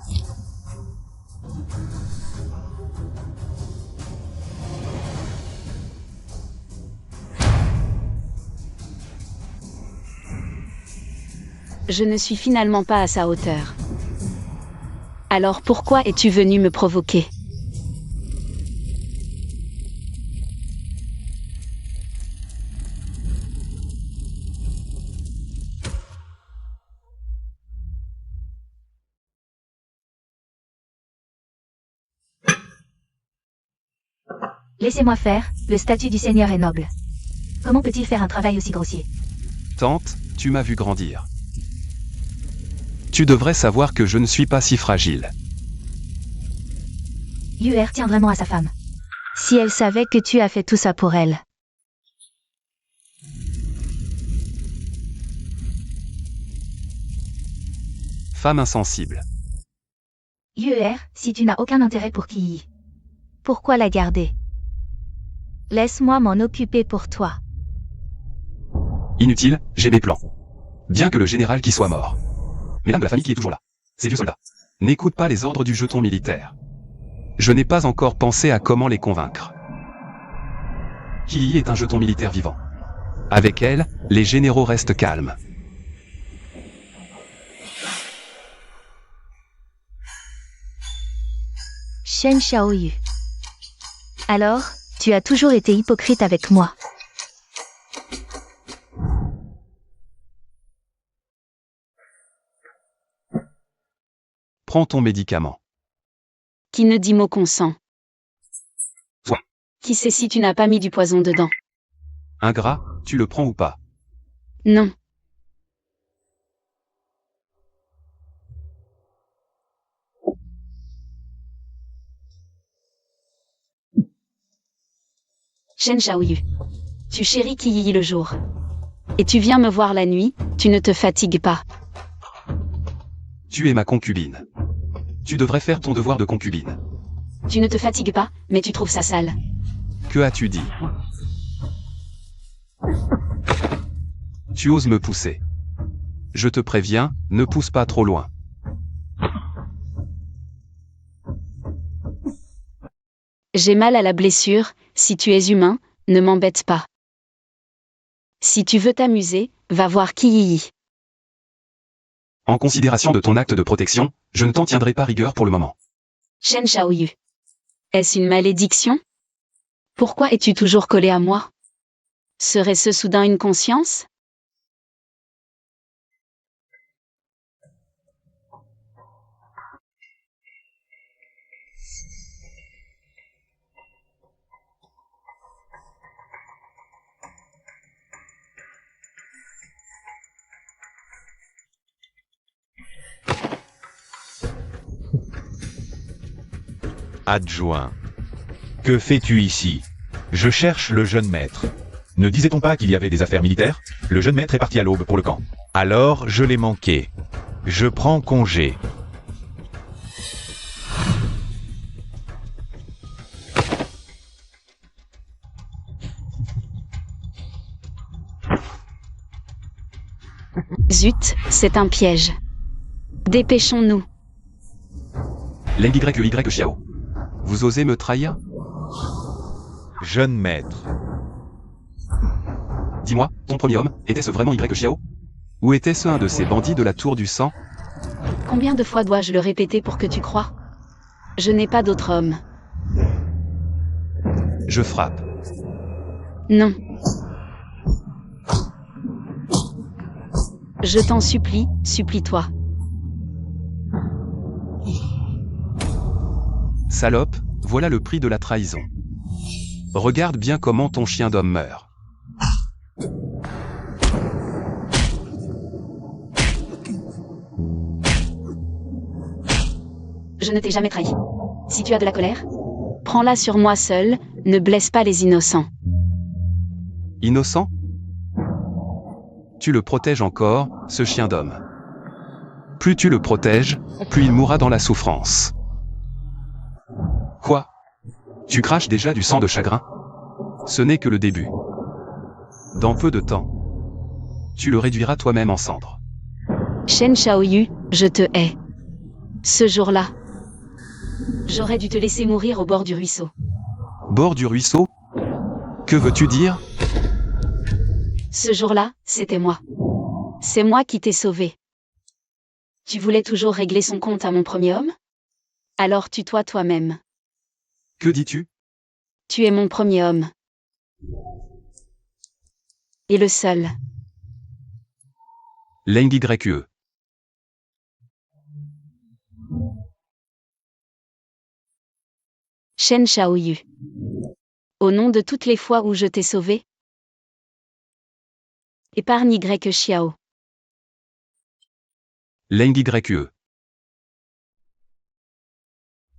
Je ne suis finalement pas à sa hauteur. Alors pourquoi es-tu venu me provoquer? Laissez-moi faire, le statut du Seigneur est noble. Comment peut-il faire un travail aussi grossier? Tante, tu m'as vu grandir. Tu devrais savoir que je ne suis pas si fragile. UR tient vraiment à sa femme. Si elle savait que tu as fait tout ça pour elle. Femme insensible. UR, si tu n'as aucun intérêt pour Kii, pourquoi la garder? Laisse-moi m'en occuper pour toi. Inutile, j'ai mes plans. Bien que le général qui soit mort. Mais l'âme de la famille qui est toujours là. Ces vieux soldats. N'écoute pas les ordres du jeton militaire. Je n'ai pas encore pensé à comment les convaincre. Kii est un jeton militaire vivant. Avec elle, les généraux restent calmes. Shen Xiaoyu. Alors, tu as toujours été hypocrite avec moi. Prends ton médicament. Qui ne dit mot consent? Toi. Qui sait si tu n'as pas mis du poison dedans? Ingrat, tu le prends ou pas? Non. Shen Xiaoyu. Tu chéris Kii le jour. Et tu viens me voir la nuit, tu ne te fatigues pas. Tu es ma concubine. Tu devrais faire ton devoir de concubine. Tu ne te fatigues pas, mais tu trouves ça sale. Que as-tu dit? Tu oses me pousser. Je te préviens, ne pousse pas trop loin. J'ai mal à la blessure, si tu es humain, ne m'embête pas. Si tu veux t'amuser, va voir Kii. En considération de ton acte de protection, je ne t'en tiendrai pas rigueur pour le moment. Shen Xiaoyu. Est-ce une malédiction? Pourquoi es-tu toujours collé à moi? Serait-ce soudain une conscience? Adjoint. Que fais-tu ici? Je cherche le jeune maître. Ne disait-on pas qu'il y avait des affaires militaires? Le jeune maître est parti à l'aube pour le camp. Alors je l'ai manqué. Je prends congé. Zut, c'est un piège. Dépêchons-nous. L'NYY Xiao. Vous osez me trahir? Jeune maître. Dis-moi, ton premier homme, était-ce vraiment Y Xiao? Ou était-ce un de ces bandits de la Tour du Sang? Combien de fois dois-je le répéter pour que tu crois? Je n'ai pas d'autre homme. Je frappe. Non. Je t'en supplie, supplie-toi. Salope, voilà le prix de la trahison. Regarde bien comment ton chien d'homme meurt. Je ne t'ai jamais trahi. Si tu as de la colère, prends-la sur moi seul, ne blesse pas les innocents. Innocent? Tu le protèges encore, ce chien d'homme. Plus tu le protèges, plus il mourra dans la souffrance. Quoi? Tu craches déjà du sang de chagrin? Ce n'est que le début. Dans peu de temps, tu le réduiras toi-même en cendres. Shen Shaoyu, je te hais. Ce jour-là, j'aurais dû te laisser mourir au bord du ruisseau. Bord du ruisseau? Que veux-tu dire? Ce jour-là, c'était moi. C'est moi qui t'ai sauvé. Tu voulais toujours régler son compte à mon premier homme? Alors tue-toi toi-même. Que dis-tu? Tu es mon premier homme. Et le seul. Leng YE. Shen Shaoyu. Au nom de toutes les fois où je t'ai sauvé, épargne Y Xiao. Leng YE.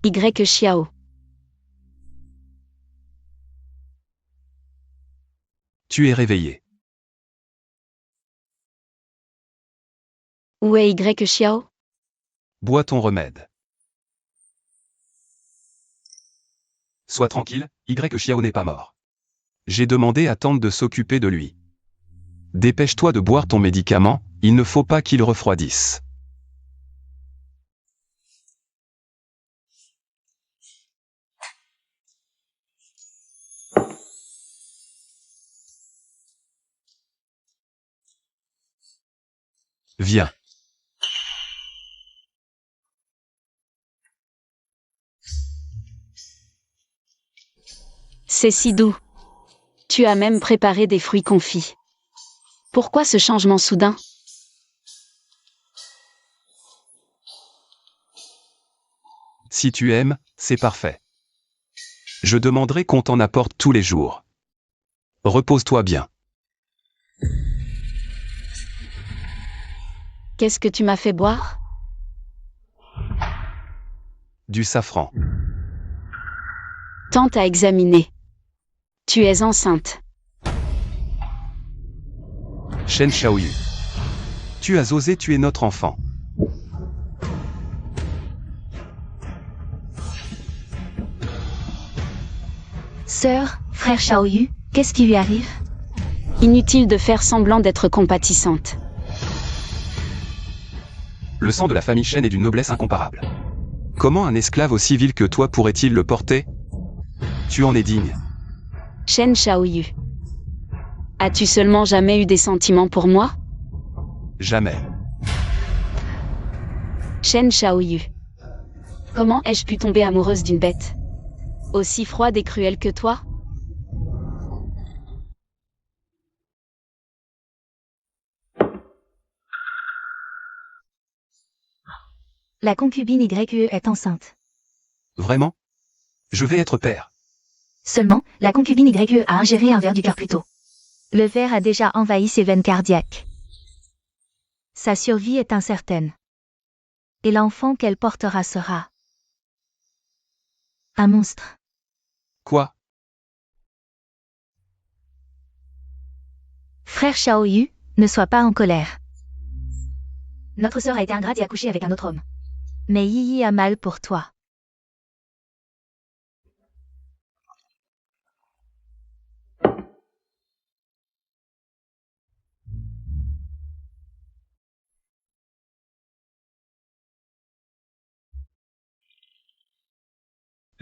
Y Xiao. Tu es réveillé. Où est Y Xiao? Bois ton remède. Sois tranquille, Y Xiao n'est pas mort. J'ai demandé à Tante de s'occuper de lui. Dépêche-toi de boire ton médicament, il ne faut pas qu'il refroidisse. Viens. C'est si doux. Tu as même préparé des fruits confits. Pourquoi ce changement soudain? Si tu aimes, c'est parfait. Je demanderai qu'on t'en apporte tous les jours. Repose-toi bien. Qu'est-ce que tu m'as fait boire? Du safran. Tente à examiner. Tu es enceinte. Shen Shaoyu. Tu as osé tuer notre enfant. Sœur, frère Shaoyu, qu'est-ce qui lui arrive? Inutile de faire semblant d'être compatissante. Le sang de la famille Shen est d'une noblesse incomparable. Comment un esclave aussi vil que toi pourrait-il le porter? Tu en es digne. Shen Shaoyu. As-tu seulement jamais eu des sentiments pour moi? Jamais. Shen Shaoyu. Comment ai-je pu tomber amoureuse d'une bête aussi froide et cruelle que toi? La concubine YE est enceinte. Vraiment? Je vais être père. Seulement, la concubine YE a ingéré un ver du cœur plus tôt. Le ver a déjà envahi ses veines cardiaques. Sa survie est incertaine. Et l'enfant qu'elle portera sera un monstre. Quoi? Frère Shaoyu, ne sois pas en colère. Notre sœur a été ingrate et a couché avec un autre homme. Mais Yi a mal pour toi.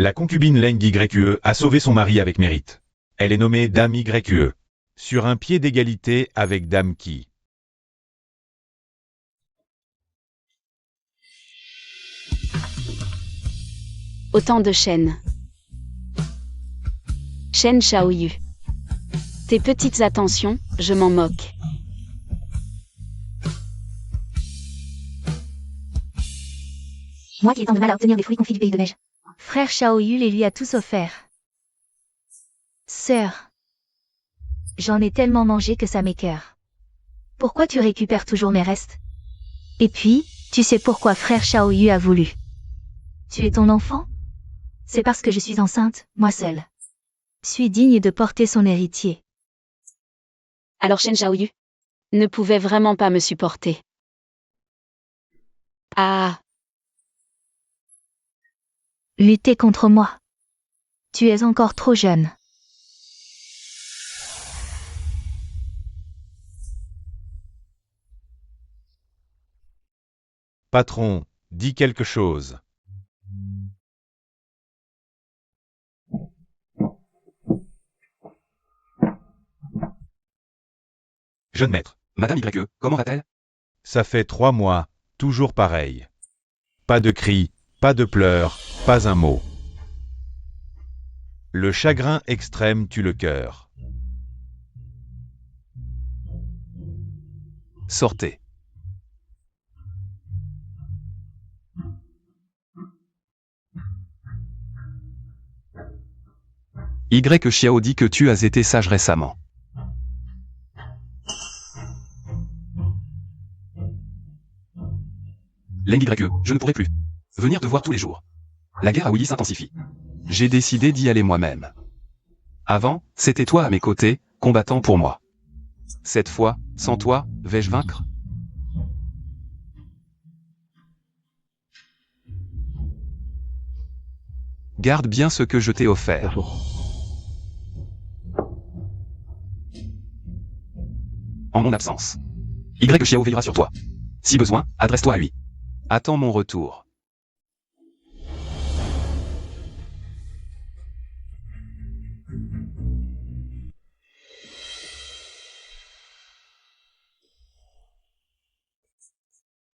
La concubine Leng YE a sauvé son mari avec mérite. Elle est nommée Dame YE, sur un pied d'égalité avec Dame Qi. Autant de Shen. Shen Shaoyu. Tes petites attentions, je m'en moque. Moi qui ai tant de mal à obtenir des fruits confits du pays de neige. Frère Shaoyu les lui a tous offerts. Sœur. J'en ai tellement mangé que ça m'écœure. Pourquoi tu récupères toujours mes restes? Et puis, tu sais pourquoi frère Shaoyu a voulu tuer ton enfant? C'est parce que je suis enceinte, moi seule. Suis digne de porter son héritier. Alors Shen Shaoyu ne pouvait vraiment pas me supporter. Ah, Lutter contre moi. Tu es encore trop jeune. Patron, dis quelque chose. Jeune maître, Madame YE, comment va-t-elle? ça fait 3 mois, toujours pareil. Pas de cris, pas de pleurs, pas un mot. Le chagrin extrême tue le cœur. Sortez. Y Xiao dit que tu as été sage récemment. Leng YE, je ne pourrai plus venir te voir tous les jours. La guerre à Willy s'intensifie. J'ai décidé d'y aller moi-même. Avant, c'était toi à mes côtés, combattant pour moi. Cette fois, sans toi, vais-je vaincre? Garde bien ce que je t'ai offert. En mon absence. Y Xiao veillera sur toi. Si besoin, adresse-toi à lui. Attends mon retour.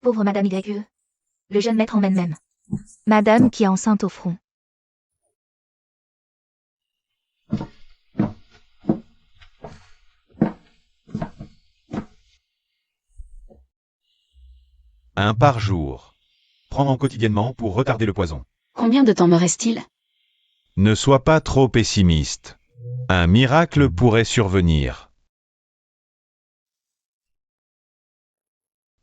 Pauvre Madame YE. Le jeune maître emmène même. Madame qui est enceinte au front. Un par jour. Prends-en quotidiennement pour retarder le poison. combien de temps me reste-t-il? Ne sois pas trop pessimiste. Un miracle pourrait survenir.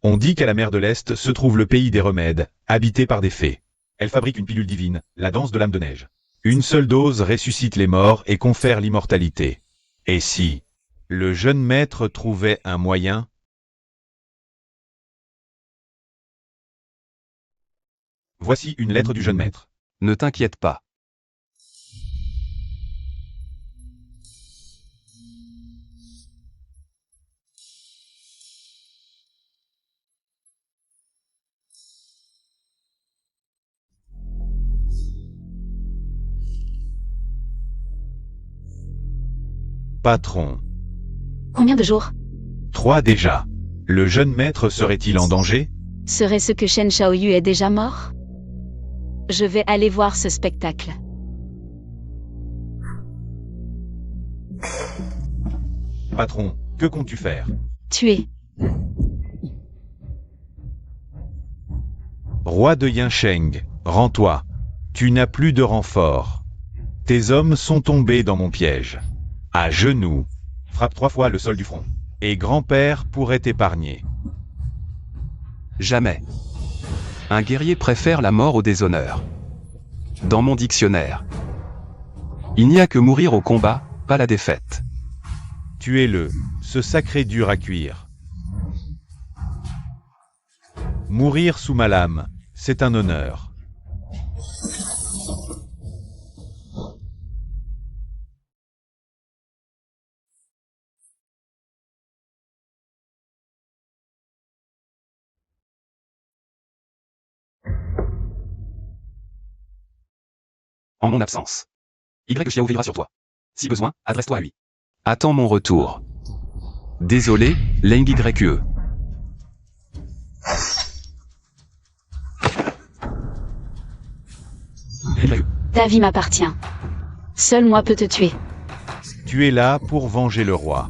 On dit qu'à la mer de l'Est se trouve le pays des remèdes, habité par des fées. Elle fabrique une pilule divine, la danse de l'âme de neige. Une seule dose ressuscite les morts et confère l'immortalité. Et si le jeune maître trouvait un moyen? Voici une lettre du jeune maître. Ne t'inquiète pas. Patron. Combien de jours? 3 déjà. Le jeune maître serait-il en danger? Serait-ce que Shen Shaoyu est déjà mort? Je vais aller voir ce spectacle. Patron, que comptes-tu faire? Tuer. Roi de Yinsheng, rends-toi. Tu n'as plus de renfort. Tes hommes sont tombés dans mon piège. À genoux. Frappe 3 fois le sol du front. Et grand-père pourrait t'épargner. Jamais. Un guerrier préfère la mort au déshonneur. Dans mon dictionnaire. Il n'y a que mourir au combat, pas la défaite. Tuez-le, ce sacré dur à cuire. Mourir sous ma lame, c'est un honneur. En mon absence. Y Xiao veillera sur toi. Si besoin, adresse-toi à lui. Attends mon retour. Désolé, Leng YE. Ta vie m'appartient. Seul moi peux te tuer. Tu es là pour venger le roi.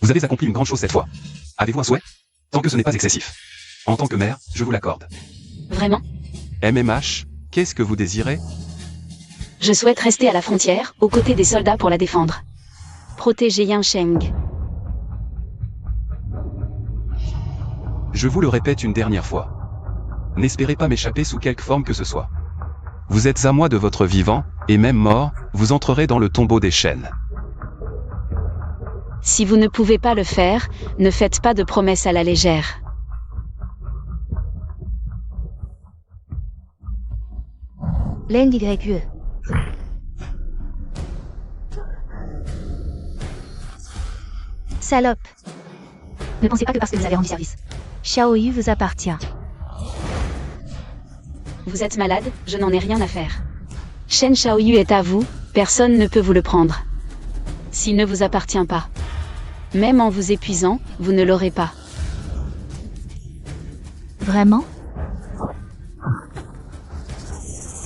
Vous avez accompli une grande chose cette fois. Avez-vous un souhait? Tant que ce n'est pas excessif. En tant que mère, je vous l'accorde. Vraiment? MMH, qu'est-ce que vous désirez? Je souhaite rester à la frontière, aux côtés des soldats pour la défendre. Protéger Yinsheng. Je vous le répète une dernière fois. N'espérez pas m'échapper sous quelque forme que ce soit. Vous êtes à moi de votre vivant, et même mort, vous entrerez dans le tombeau des chênes. Si vous ne pouvez pas le faire, ne faites pas de promesses à la légère. L'NYE. Salope. Ne pensez pas que parce que vous avez rendu service, Xiaoyu vous appartient. Vous êtes malade, je n'en ai rien à faire. Shen Xiaoyu est à vous, personne ne peut vous le prendre. S'il ne vous appartient pas. Même en vous épuisant, vous ne l'aurez pas. Vraiment?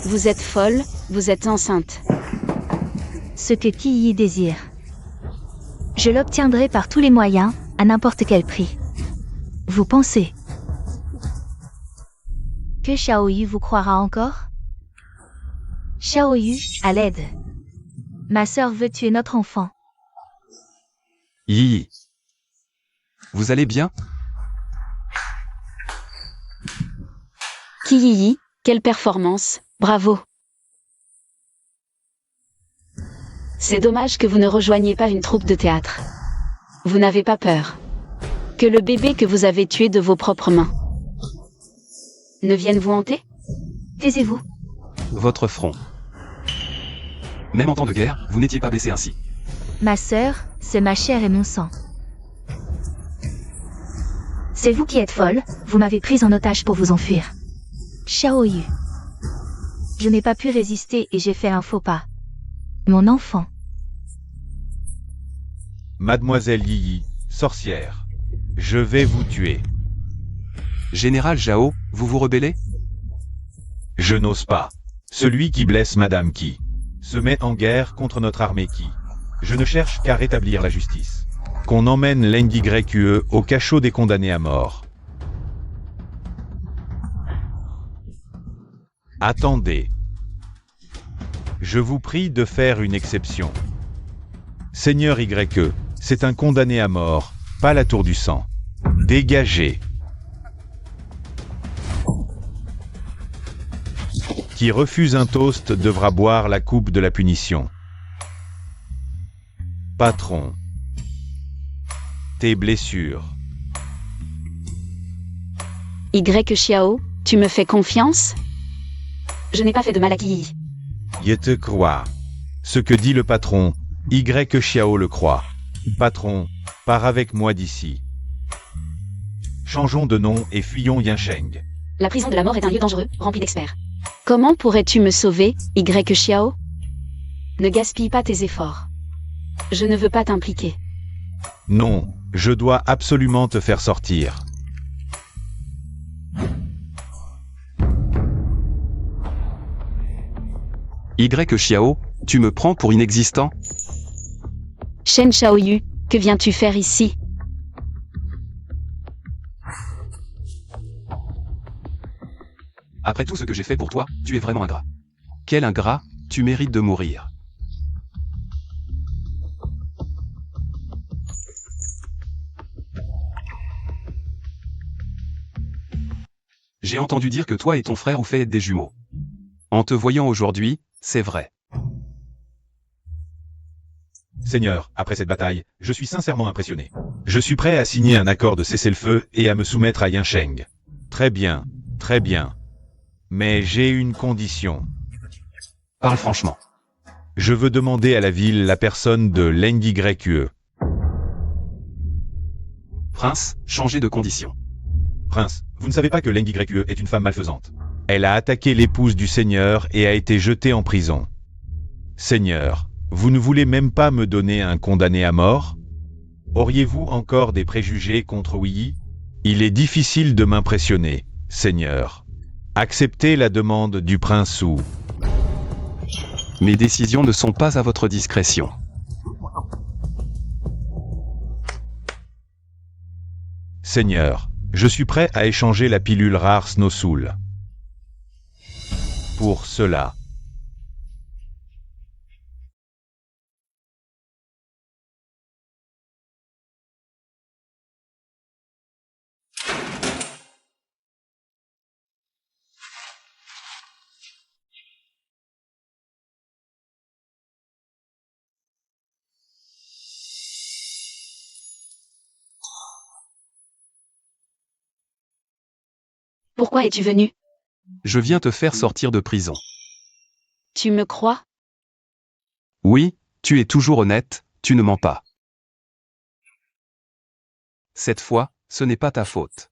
Vous êtes folle, vous êtes enceinte. Ce que Yi désire. Je l'obtiendrai par tous les moyens, à n'importe quel prix. Vous pensez que Xiaoyu vous croira encore? Xiaoyu, à l'aide. Ma sœur veut tuer notre enfant. Yi. Vous allez bien? Yi, quelle performance, bravo. C'est dommage que vous ne rejoigniez pas une troupe de théâtre. Vous n'avez pas peur que le bébé que vous avez tué de vos propres mains ne vienne vous hanter? Taisez-vous. Votre front. Même en temps de guerre, vous n'étiez pas blessé ainsi. Ma sœur, c'est ma chair et mon sang. C'est vous qui êtes folle, vous m'avez prise en otage pour vous enfuir. Xiaoyu. Je n'ai pas pu résister et j'ai fait un faux pas. Mon enfant. Mademoiselle Yi, sorcière. Je vais vous tuer. Général Zhao, vous vous rebellez? Je n'ose pas. Celui qui blesse Madame Qi se met en guerre contre notre armée Qi. Je ne cherche qu'à rétablir la justice. Qu'on emmène l'NYE au cachot des condamnés à mort. Attendez. Je vous prie de faire une exception. Seigneur YE, c'est un condamné à mort, pas la tour du sang. Dégagez. Qui refuse un toast devra boire la coupe de la punition. Patron. Tes blessures. Y Xiao, tu me fais confiance? Je n'ai pas fait de mal à Yi. Je te crois. Ce que dit le patron, Y Xiao le croit. Patron, pars avec moi d'ici. Changeons de nom et fuyons Yinsheng. La prison de la mort est un lieu dangereux, rempli d'experts. Comment pourrais-tu me sauver, Y Xiao? Ne gaspille pas tes efforts. Je ne veux pas t'impliquer. Non, je dois absolument te faire sortir. Y Xiao, tu me prends pour inexistant? Shen Xiaoyu, que viens-tu faire ici? Après tout ce que j'ai fait pour toi, tu es vraiment ingrat. Quel ingrat, tu mérites de mourir. J'ai entendu dire que toi et ton frère vous faites des jumeaux. En te voyant aujourd'hui, c'est vrai. Seigneur, après cette bataille, je suis sincèrement impressionné. Je suis prêt à signer un accord de cessez-le-feu et à me soumettre à Yinsheng. Très bien, très bien. Mais j'ai une condition. Parle franchement. Je veux demander à la ville la personne de l'NYE. Prince, changez de condition. Prince, vous ne savez pas que l'NYE est une femme malfaisante. Elle a attaqué l'épouse du Seigneur et a été jetée en prison. Seigneur, vous ne voulez même pas me donner un condamné à mort? Auriez-vous encore des préjugés contre Yi? Il est difficile de m'impressionner, Seigneur. Acceptez la demande du prince Wu. Mes décisions ne sont pas à votre discrétion. Seigneur, je suis prêt à échanger la pilule rare Snowsoul. Pour cela. Pourquoi es-tu venu? Je viens te faire sortir de prison. Tu me crois? Oui, tu es toujours honnête, tu ne mens pas. Cette fois, ce n'est pas ta faute.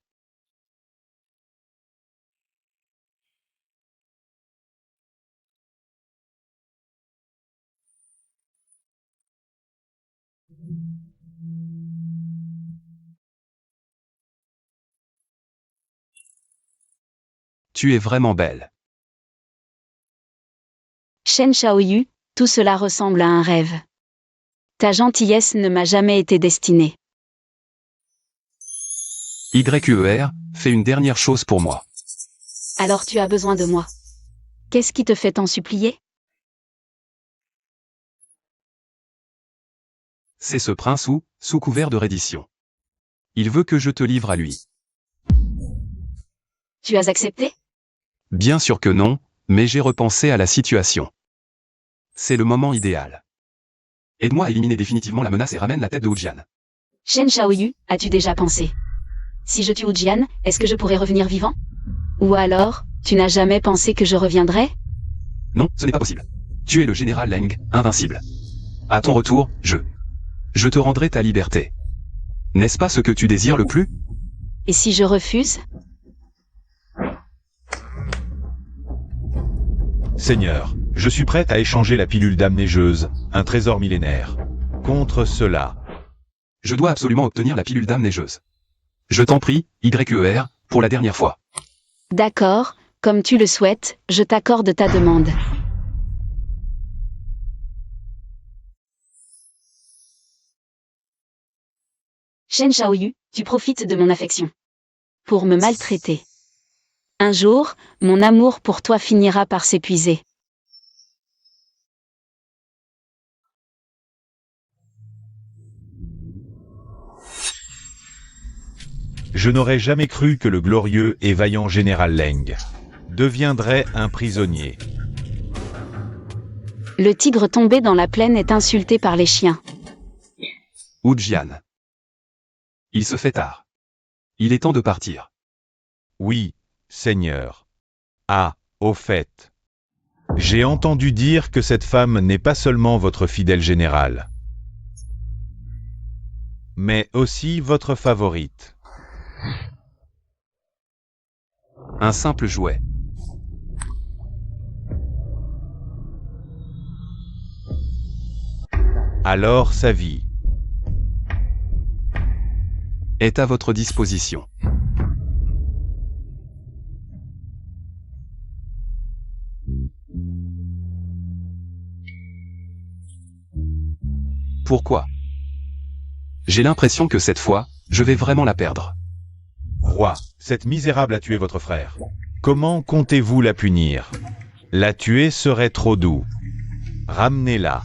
Tu es vraiment belle. Shen Shaoyu, tout cela ressemble à un rêve. Ta gentillesse ne m'a jamais été destinée. YER, fais une dernière chose pour moi. Alors tu as besoin de moi. Qu'est-ce qui te fait t'en supplier? C'est ce prince sous couvert de reddition. Il veut que je te livre à lui. Tu as accepté? Bien sûr que non, mais j'ai repensé à la situation. C'est le moment idéal. Aide-moi à éliminer définitivement la menace et ramène la tête de Hujian. Shen Shaoyu, as-tu déjà pensé? Si je tue Hujian, est-ce que je pourrais revenir vivant? Ou alors, tu n'as jamais pensé que je reviendrais? Non, ce n'est pas possible. Tu es le général Leng, invincible. À ton retour, je te rendrai ta liberté. N'est-ce pas ce que tu désires le plus? Et si je refuse? Seigneur, je suis prête à échanger la pilule d'âme neigeuse, un trésor millénaire, contre cela. Je dois absolument obtenir la pilule d'âme neigeuse. Je t'en prie, YER, pour la dernière fois. D'accord, comme tu le souhaites, je t'accorde ta demande. Shen Shaoyu, tu profites de mon affection. Pour me maltraiter. Un jour, mon amour pour toi finira par s'épuiser. Je n'aurais jamais cru que le glorieux et vaillant général Leng deviendrait un prisonnier. Le tigre tombé dans la plaine est insulté par les chiens. Hujian. Il se fait tard. Il est temps de partir. Oui, Seigneur. Ah, au fait. J'ai entendu dire que cette femme n'est pas seulement votre fidèle général, mais aussi votre favorite. Un simple jouet. Alors sa vie Est à votre disposition. Pourquoi? J'ai l'impression que cette fois, je vais vraiment la perdre. Roi, cette misérable a tué votre frère. Comment comptez-vous la punir? La tuer serait trop doux. Ramenez-la.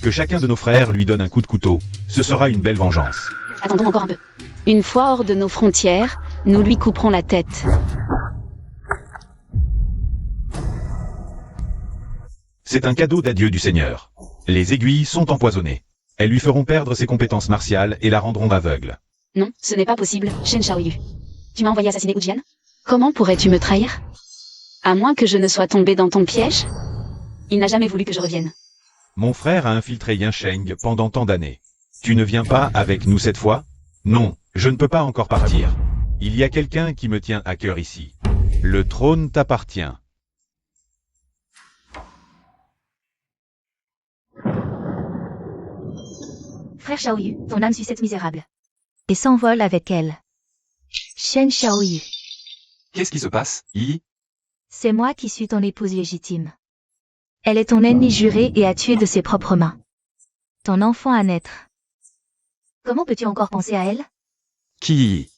Que chacun de nos frères lui donne un coup de couteau. Ce sera une belle vengeance. Attendons encore un peu. Une fois hors de nos frontières, nous lui couperons la tête. C'est un cadeau d'adieu du Seigneur. Les aiguilles sont empoisonnées. Elles lui feront perdre ses compétences martiales et la rendront aveugle. Non, ce n'est pas possible, Shen Shaoyu. Tu m'as envoyé assassiner Hujian? Comment pourrais-tu me trahir? À moins que je ne sois tombé dans ton piège? Il n'a jamais voulu que je revienne. Mon frère a infiltré Yansheng pendant tant d'années. Tu ne viens pas avec nous cette fois? Non, je ne peux pas encore partir. Il y a quelqu'un qui me tient à cœur ici. Le trône t'appartient. Frère Shaoyu, ton âme suit cette misérable. Et s'envole avec elle. Shen Shaoyu, Qu'est-ce qui se passe, Yi? c'est moi qui suis ton épouse légitime. Elle est ton ennemi juré et a tué de ses propres mains ton enfant à naître. Comment peux-tu encore penser à elle? Qui Yi?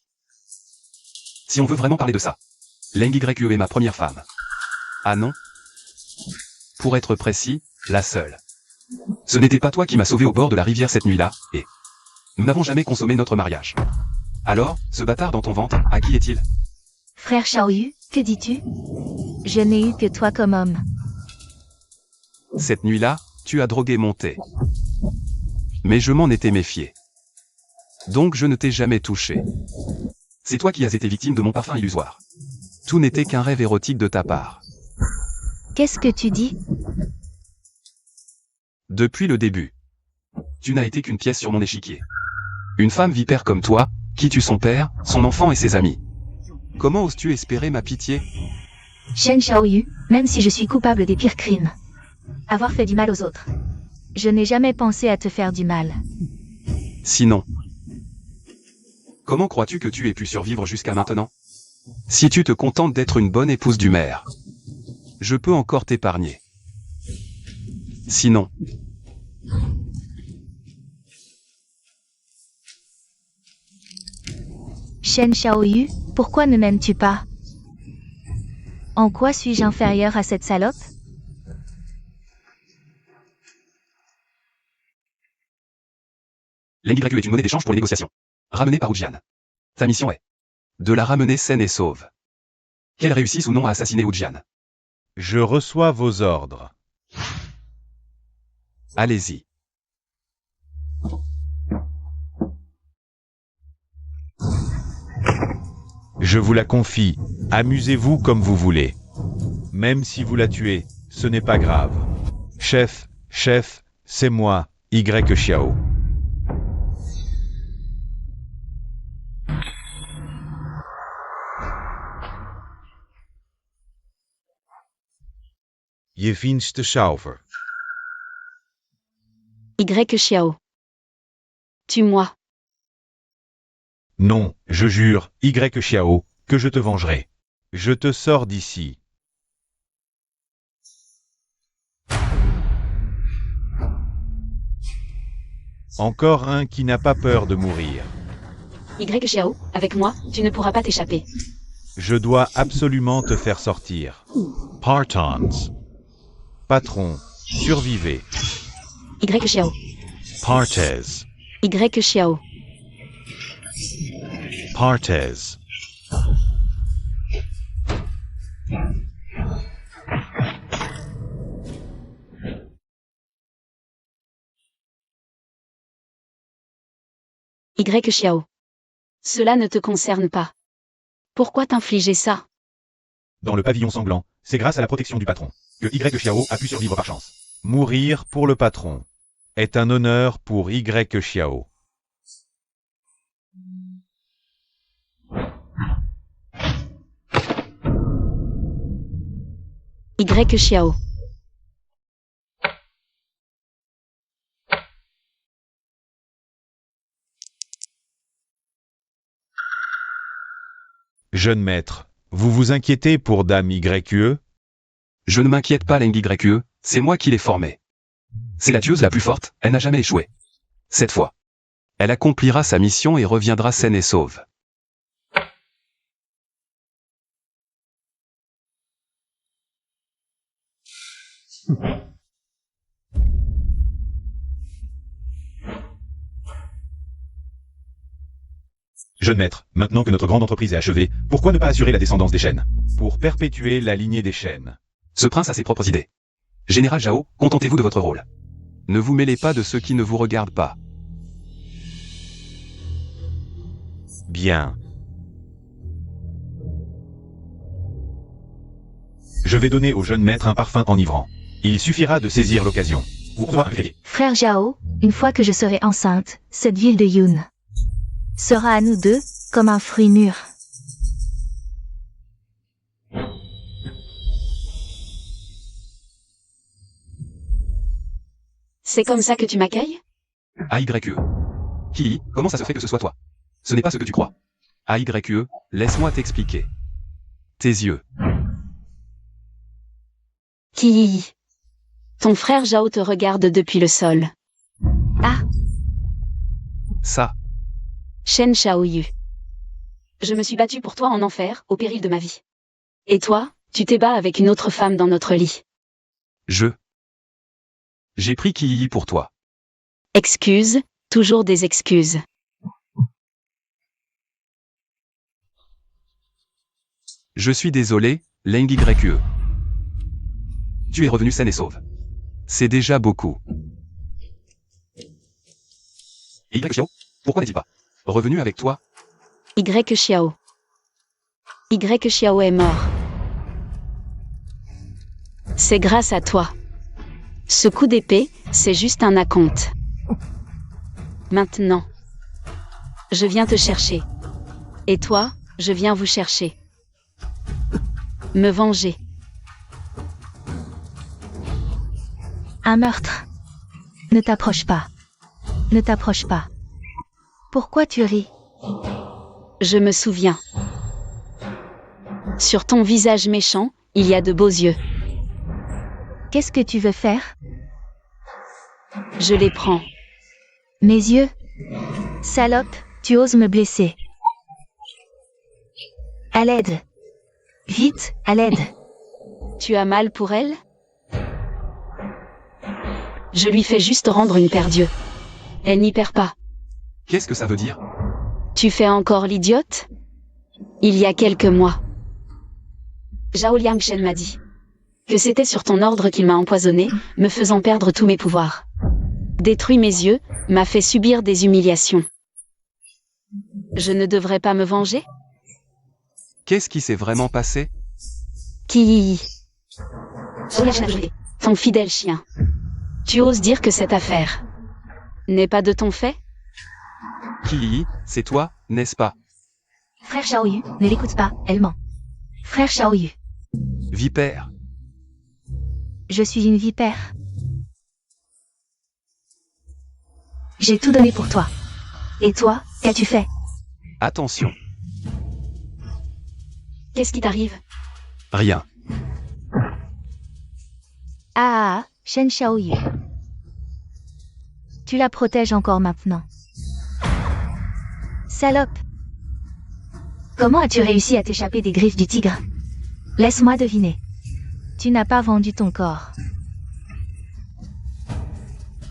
Si on veut vraiment parler de ça. Leng YE est ma première femme. Ah non? Pour être précis, la seule. Ce n'était pas toi qui m'as sauvé au bord de la rivière cette nuit-là, et nous n'avons jamais consommé notre mariage. Alors, ce bâtard dans ton ventre, à qui est-il? Frère Shaoyu, que dis-tu? Je n'ai eu que toi comme homme. Cette nuit-là, tu as drogué mon thé. Mais je m'en étais méfié. Donc je ne t'ai jamais touché. C'est toi qui as été victime de mon parfum illusoire. Tout n'était qu'un rêve érotique de ta part. Qu'est-ce que tu dis? Depuis le début. Tu n'as été qu'une pièce sur mon échiquier. Une femme vipère comme toi, qui tue son père, son enfant et ses amis. Comment oses-tu espérer ma pitié? Shen Xiaoyu, même si je suis coupable des pires crimes. Avoir fait du mal aux autres. Je n'ai jamais pensé à te faire du mal. Sinon, comment crois-tu que tu aies pu survivre jusqu'à maintenant? Si tu te contentes d'être une bonne épouse du maire, je peux encore t'épargner. Sinon, Shen Xiaoyu, pourquoi ne m'aimes-tu pas? En quoi suis-je inférieur à cette salope? l'NYQ est une monnaie d'échange pour les négociations. Ramenée par Ujian. Ta mission est de la ramener saine et sauve. Qu'elle réussisse ou non à assassiner Ujian. Je reçois vos ordres. Allez-y. Je vous la confie, amusez-vous comme vous voulez. Même si vous la tuez, ce n'est pas grave. Chef, c'est moi, Y Xiao. Je vinste sauver. Y Xiao. Tue-moi. Non, je jure, Y Xiao, que je te vengerai. Je te sors d'ici. Encore un qui n'a pas peur de mourir. Y Xiao, avec moi, tu ne pourras pas t'échapper. Je dois absolument te faire sortir. Partons. Patron, survivez. Y Xiao. Partes. Y Xiao. Partes. Y Xiao. Cela ne te concerne pas. Pourquoi t'infliger ça? Dans le pavillon sanglant, c'est grâce à la protection du patron que Y Xiao a pu survivre par chance. Mourir pour le patron est un honneur pour Y Xiao. Y Xiao. Jeune maître, vous vous inquiétez pour Dame YE? Je ne m'inquiète pas l'NYQE, c'est moi qui l'ai formée. C'est la tueuse la plus forte, elle n'a jamais échoué. Cette fois, elle accomplira sa mission et reviendra saine et sauve. Jeune maître, maintenant que notre grande entreprise est achevée, pourquoi ne pas assurer la descendance des Shen? Pour perpétuer la lignée des Shen. Ce prince a ses propres idées. Général Zhao, contentez-vous de votre rôle. Ne vous mêlez pas de ceux qui ne vous regardent pas. Bien. Je vais donner au jeune maître un parfum enivrant. Il suffira de saisir l'occasion. Vous recevoir un gré. Frère Zhao, une fois que je serai enceinte, cette ville de Yun sera à nous deux, comme un fruit mûr. C'est comme ça que tu m'accueilles? AYE. Qui, comment ça se fait que ce soit toi? Ce n'est pas ce que tu crois. AYE, laisse-moi t'expliquer. Tes yeux. Qui? Ton frère Zhao te regarde depuis le sol. Ah, Ça. Shen Xiaoyu. Je me suis battue pour toi en enfer, au péril de ma vie. Et toi, tu t'es bats avec une autre femme dans notre lit. J'ai pris Kiyi pour toi. Excuses, toujours des excuses. Je suis désolé, l'NYE. Tu es revenu saine et sauve. C'est déjà beaucoup. Y Xiao, pourquoi n'est-il pas revenu avec toi? Y Xiao. Y Xiao est mort. C'est grâce à toi. Ce coup d'épée, c'est juste un acompte. Maintenant, je viens te chercher. Et toi, je viens vous chercher. Me venger. Un meurtre. Ne t'approche pas. Ne t'approche pas. Pourquoi tu ris? Je me souviens. Sur ton visage méchant, il y a de beaux yeux. Qu'est-ce que tu veux faire? Je les prends. Mes yeux? Salope, tu oses me blesser. À l'aide. Vite, à l'aide. Tu as mal pour elle? Je lui fais juste rendre une paire d'yeux. Elle n'y perd pas. Qu'est-ce que ça veut dire? Tu fais encore l'idiote? Il y a quelques mois, Zhao Liangshen m'a dit que c'était sur ton ordre qu'il m'a empoisonné, me faisant perdre tous mes pouvoirs. Détruit mes yeux, m'a fait subir des humiliations. Je ne devrais pas me venger? Qu'est-ce qui s'est vraiment passé? Qui? Ton fidèle chien. Tu oses dire que cette affaire n'est pas de ton fait? Qui? C'est toi, n'est-ce pas? Frère Xiaoyu, ne l'écoute pas, elle ment. Frère Xiaoyu, Vipère. je suis une vipère. J'ai tout donné pour toi. Et toi, qu'as-tu fait? Attention. Qu'est-ce qui t'arrive? Rien. Ah, Shen Xiaoyu. Tu la protèges encore maintenant. Salope. Comment as-tu réussi à t'échapper des griffes du tigre? Laisse-moi deviner. Tu n'as pas vendu ton corps.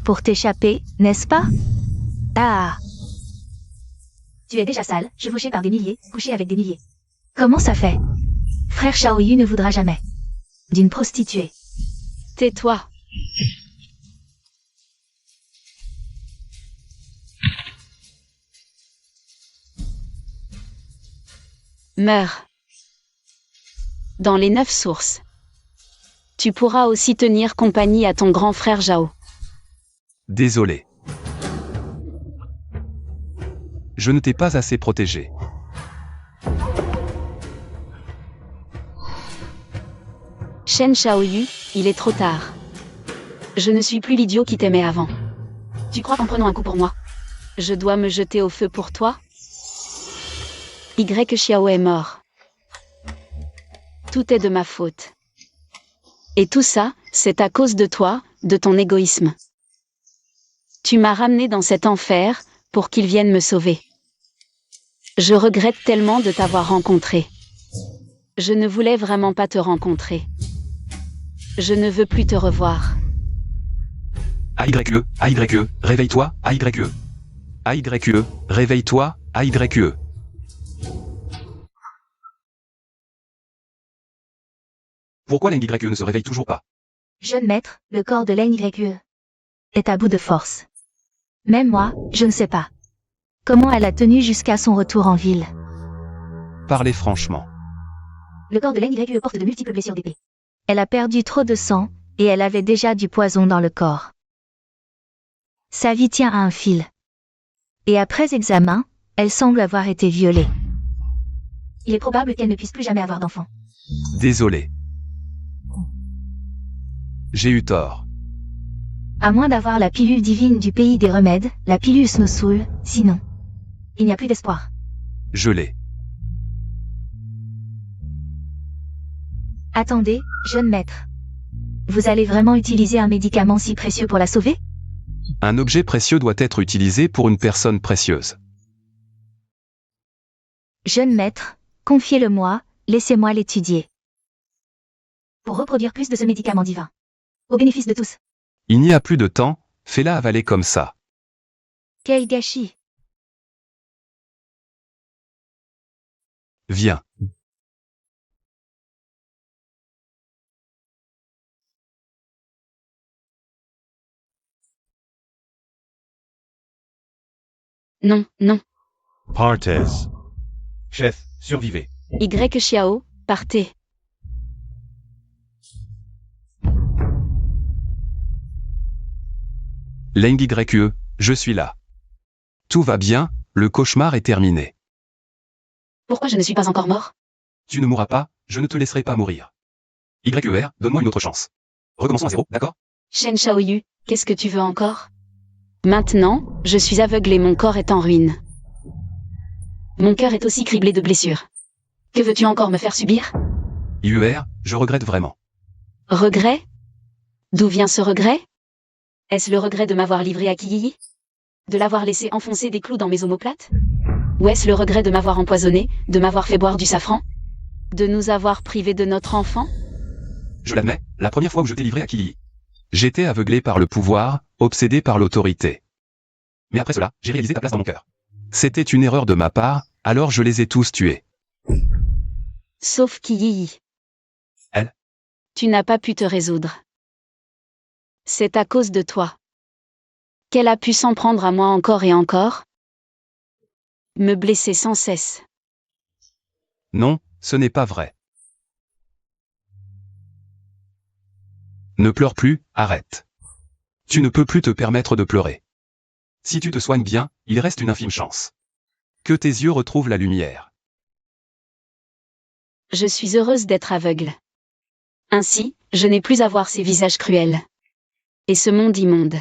Pour t'échapper, n'est-ce pas? Ah. Tu es déjà sale, chevauché par des milliers, couché avec des milliers. Comment ça fait? Frère Xiaoyu ne voudra jamais d'une prostituée. Tais-toi. Meurs. Dans les 9 sources. Tu pourras aussi tenir compagnie à ton grand frère Zhao. Désolé. Je ne t'ai pas assez protégé. Shen Xiaoyu, il est trop tard. Je ne suis plus l'idiot qui t'aimait avant. Tu crois qu'en prenant un coup pour moi, je dois me jeter au feu pour toi? Y Xiao est mort. Tout est de ma faute. Et tout ça, c'est à cause de toi, de ton égoïsme. Tu m'as ramené dans cet enfer, pour qu'il vienne me sauver. Je regrette tellement de t'avoir rencontré. Je ne voulais vraiment pas te rencontrer. Je ne veux plus te revoir. AYE, AYE, réveille-toi, AYE. AYE, réveille-toi, AYE. Pourquoi l'NYE ne se réveille toujours pas? Jeune maître, le corps de l'NYE est à bout de force. Même moi, je ne sais pas. Comment elle a tenu jusqu'à son retour en ville. Parlez franchement. Le corps de l'NYE porte de multiples blessures d'épée. Elle a perdu trop de sang, et elle avait déjà du poison dans le corps. Sa vie tient à un fil. Et après examen, elle semble avoir été violée. Il est probable qu'elle ne puisse plus jamais avoir d'enfant. Désolé. J'ai eu tort. À moins d'avoir la pilule divine du pays des remèdes, la pilule Snowsoul, sinon. Il n'y a plus d'espoir. Je l'ai. Attendez, jeune maître. Vous allez vraiment utiliser un médicament si précieux pour la sauver? Un objet précieux doit être utilisé pour une personne précieuse. Jeune maître, confiez-le-moi, laissez-moi l'étudier. Pour reproduire plus de ce médicament divin. Au bénéfice de tous. Il n'y a plus de temps, fais-la avaler comme ça. Quel gâchis. Viens. Non, non. Partez. Chef, survivez. Y Xiao, partez. Leng YE, je suis là. Tout va bien, le cauchemar est terminé. Pourquoi je ne suis pas encore mort? Tu ne mourras pas, je ne te laisserai pas mourir. YER, donne-moi une autre chance. Recommençons à zéro, d'accord? Shen Shaoyu, qu'est-ce que tu veux encore? Maintenant, je suis aveugle et mon corps est en ruine. Mon cœur est aussi criblé de blessures. Que veux-tu encore me faire subir? UR, je regrette vraiment. Regret? D'où vient ce regret? Est-ce le regret de m'avoir livré à Kiyi? De l'avoir laissé enfoncer des clous dans mes omoplates? Ou est-ce le regret de m'avoir empoisonné, de m'avoir fait boire du safran? De nous avoir privés de notre enfant? Je l'admets, la première fois où je t'ai livré à Kili. J'étais aveuglé par le pouvoir, obsédé par l'autorité. Mais après cela, j'ai réalisé ta place dans mon cœur. C'était une erreur de ma part, alors je les ai tous tués. Sauf Kiyi. Elle? Tu n'as pas pu te résoudre. C'est à cause de toi. Qu'elle a pu s'en prendre à moi encore et encore? Me blesser sans cesse. Non, ce n'est pas vrai. Ne pleure plus, arrête. Tu ne peux plus te permettre de pleurer. Si tu te soignes bien, il reste une infime chance. Que tes yeux retrouvent la lumière. Je suis heureuse d'être aveugle. Ainsi, je n'ai plus à voir ces visages cruels. Et ce monde immonde.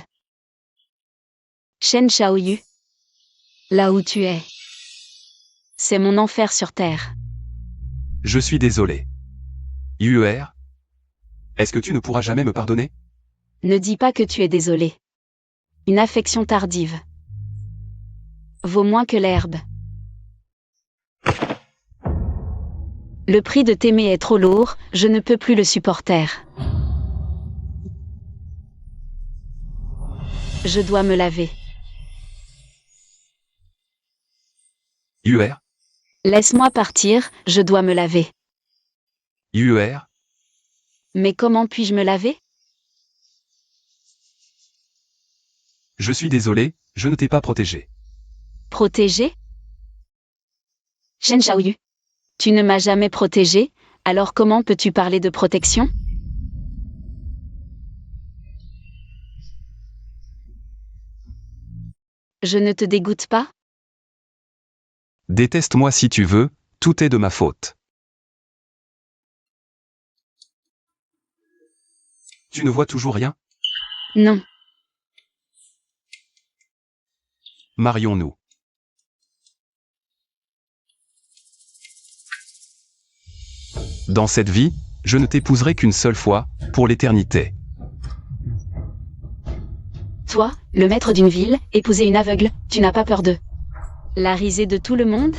Shen Shaoyu. Là où tu es. C'est mon enfer sur terre. Je suis désolé. UR? Est-ce que tu ne pourras jamais me pardonner? Ne dis pas que tu es désolé. Une affection tardive vaut moins que l'herbe. Le prix de t'aimer est trop lourd, je ne peux plus le supporter. Je dois me laver. UR? Laisse-moi partir, je dois me laver. UR? Mais comment puis-je me laver? Je suis désolé, je ne t'ai pas protégé. Protégé? Shen Shaoyu. Tu ne m'as jamais protégé, alors comment peux-tu parler de protection? Je ne te dégoûte pas? Déteste-moi si tu veux, tout est de ma faute. Tu ne vois toujours rien? Non. Marions-nous. Dans cette vie, je ne t'épouserai qu'une seule fois, pour l'éternité. Toi, le maître d'une ville, épouser une aveugle, tu n'as pas peur d'eux? La risée de tout le monde?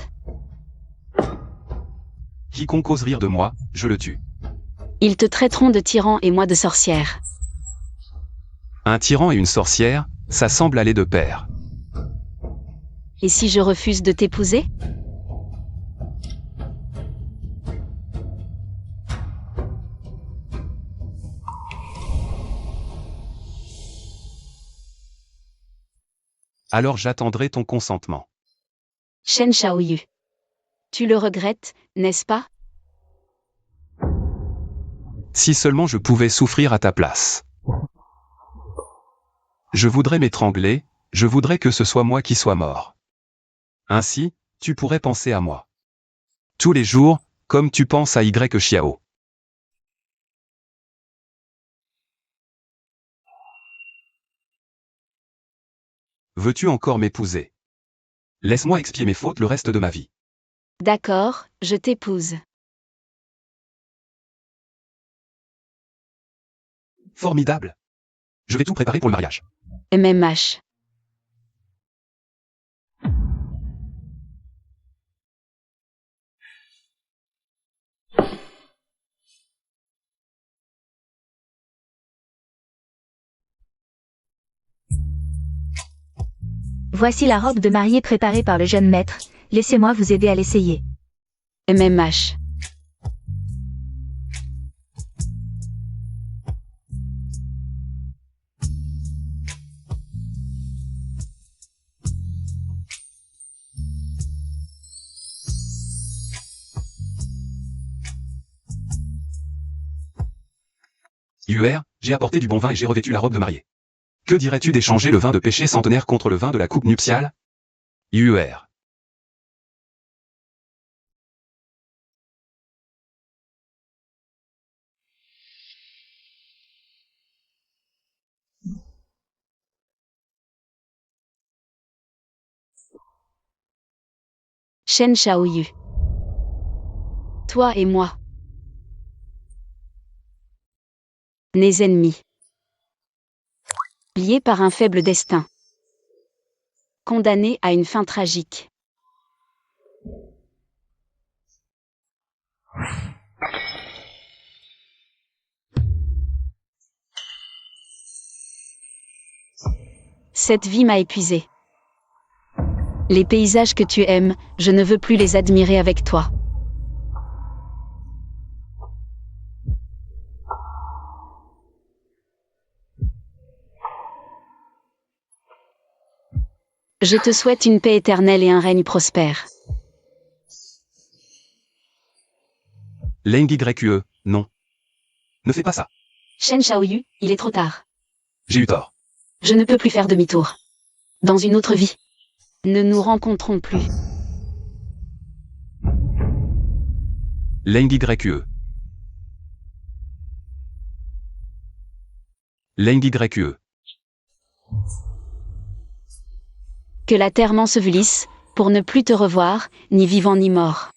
Quiconque ose rire de moi, je le tue. Ils te traiteront de tyran et moi de sorcière. Un tyran et une sorcière, ça semble aller de pair. Et si je refuse de t'épouser? Alors j'attendrai ton consentement. Shen Shaoyu. Tu le regrettes, n'est-ce pas? Si seulement je pouvais souffrir à ta place. Je voudrais m'étrangler, je voudrais que ce soit moi qui sois mort. Ainsi, tu pourrais penser à moi. Tous les jours, comme tu penses à Y Xiao. Veux-tu encore m'épouser? Laisse-moi expier mes fautes le reste de ma vie. D'accord, je t'épouse. Formidable. Je vais tout préparer pour le mariage. MMH. Voici la robe de mariée préparée par le jeune maître, laissez-moi vous aider à l'essayer. MMH. j'ai apporté du bon vin et j'ai revêtu la robe de mariée. Que dirais-tu d'échanger le vin de péché centenaire contre le vin de la coupe nuptiale? UR. Shen Shaoyu. Toi et moi. Nés ennemis. Liés par un faible destin. Condamnés à une fin tragique. Cette vie m'a épuisé. Les paysages que tu aimes, je ne veux plus les admirer avec toi. Je te souhaite une paix éternelle et un règne prospère. LNGYE, non. Ne fais pas ça. Shen Shaoyu, il est trop tard. J'ai eu tort. Je ne peux plus faire demi-tour. Dans une autre vie. Ne nous rencontrons plus. LNGYE. LNGYE. Que la terre m'ensevelisse, pour ne plus te revoir, ni vivant ni mort.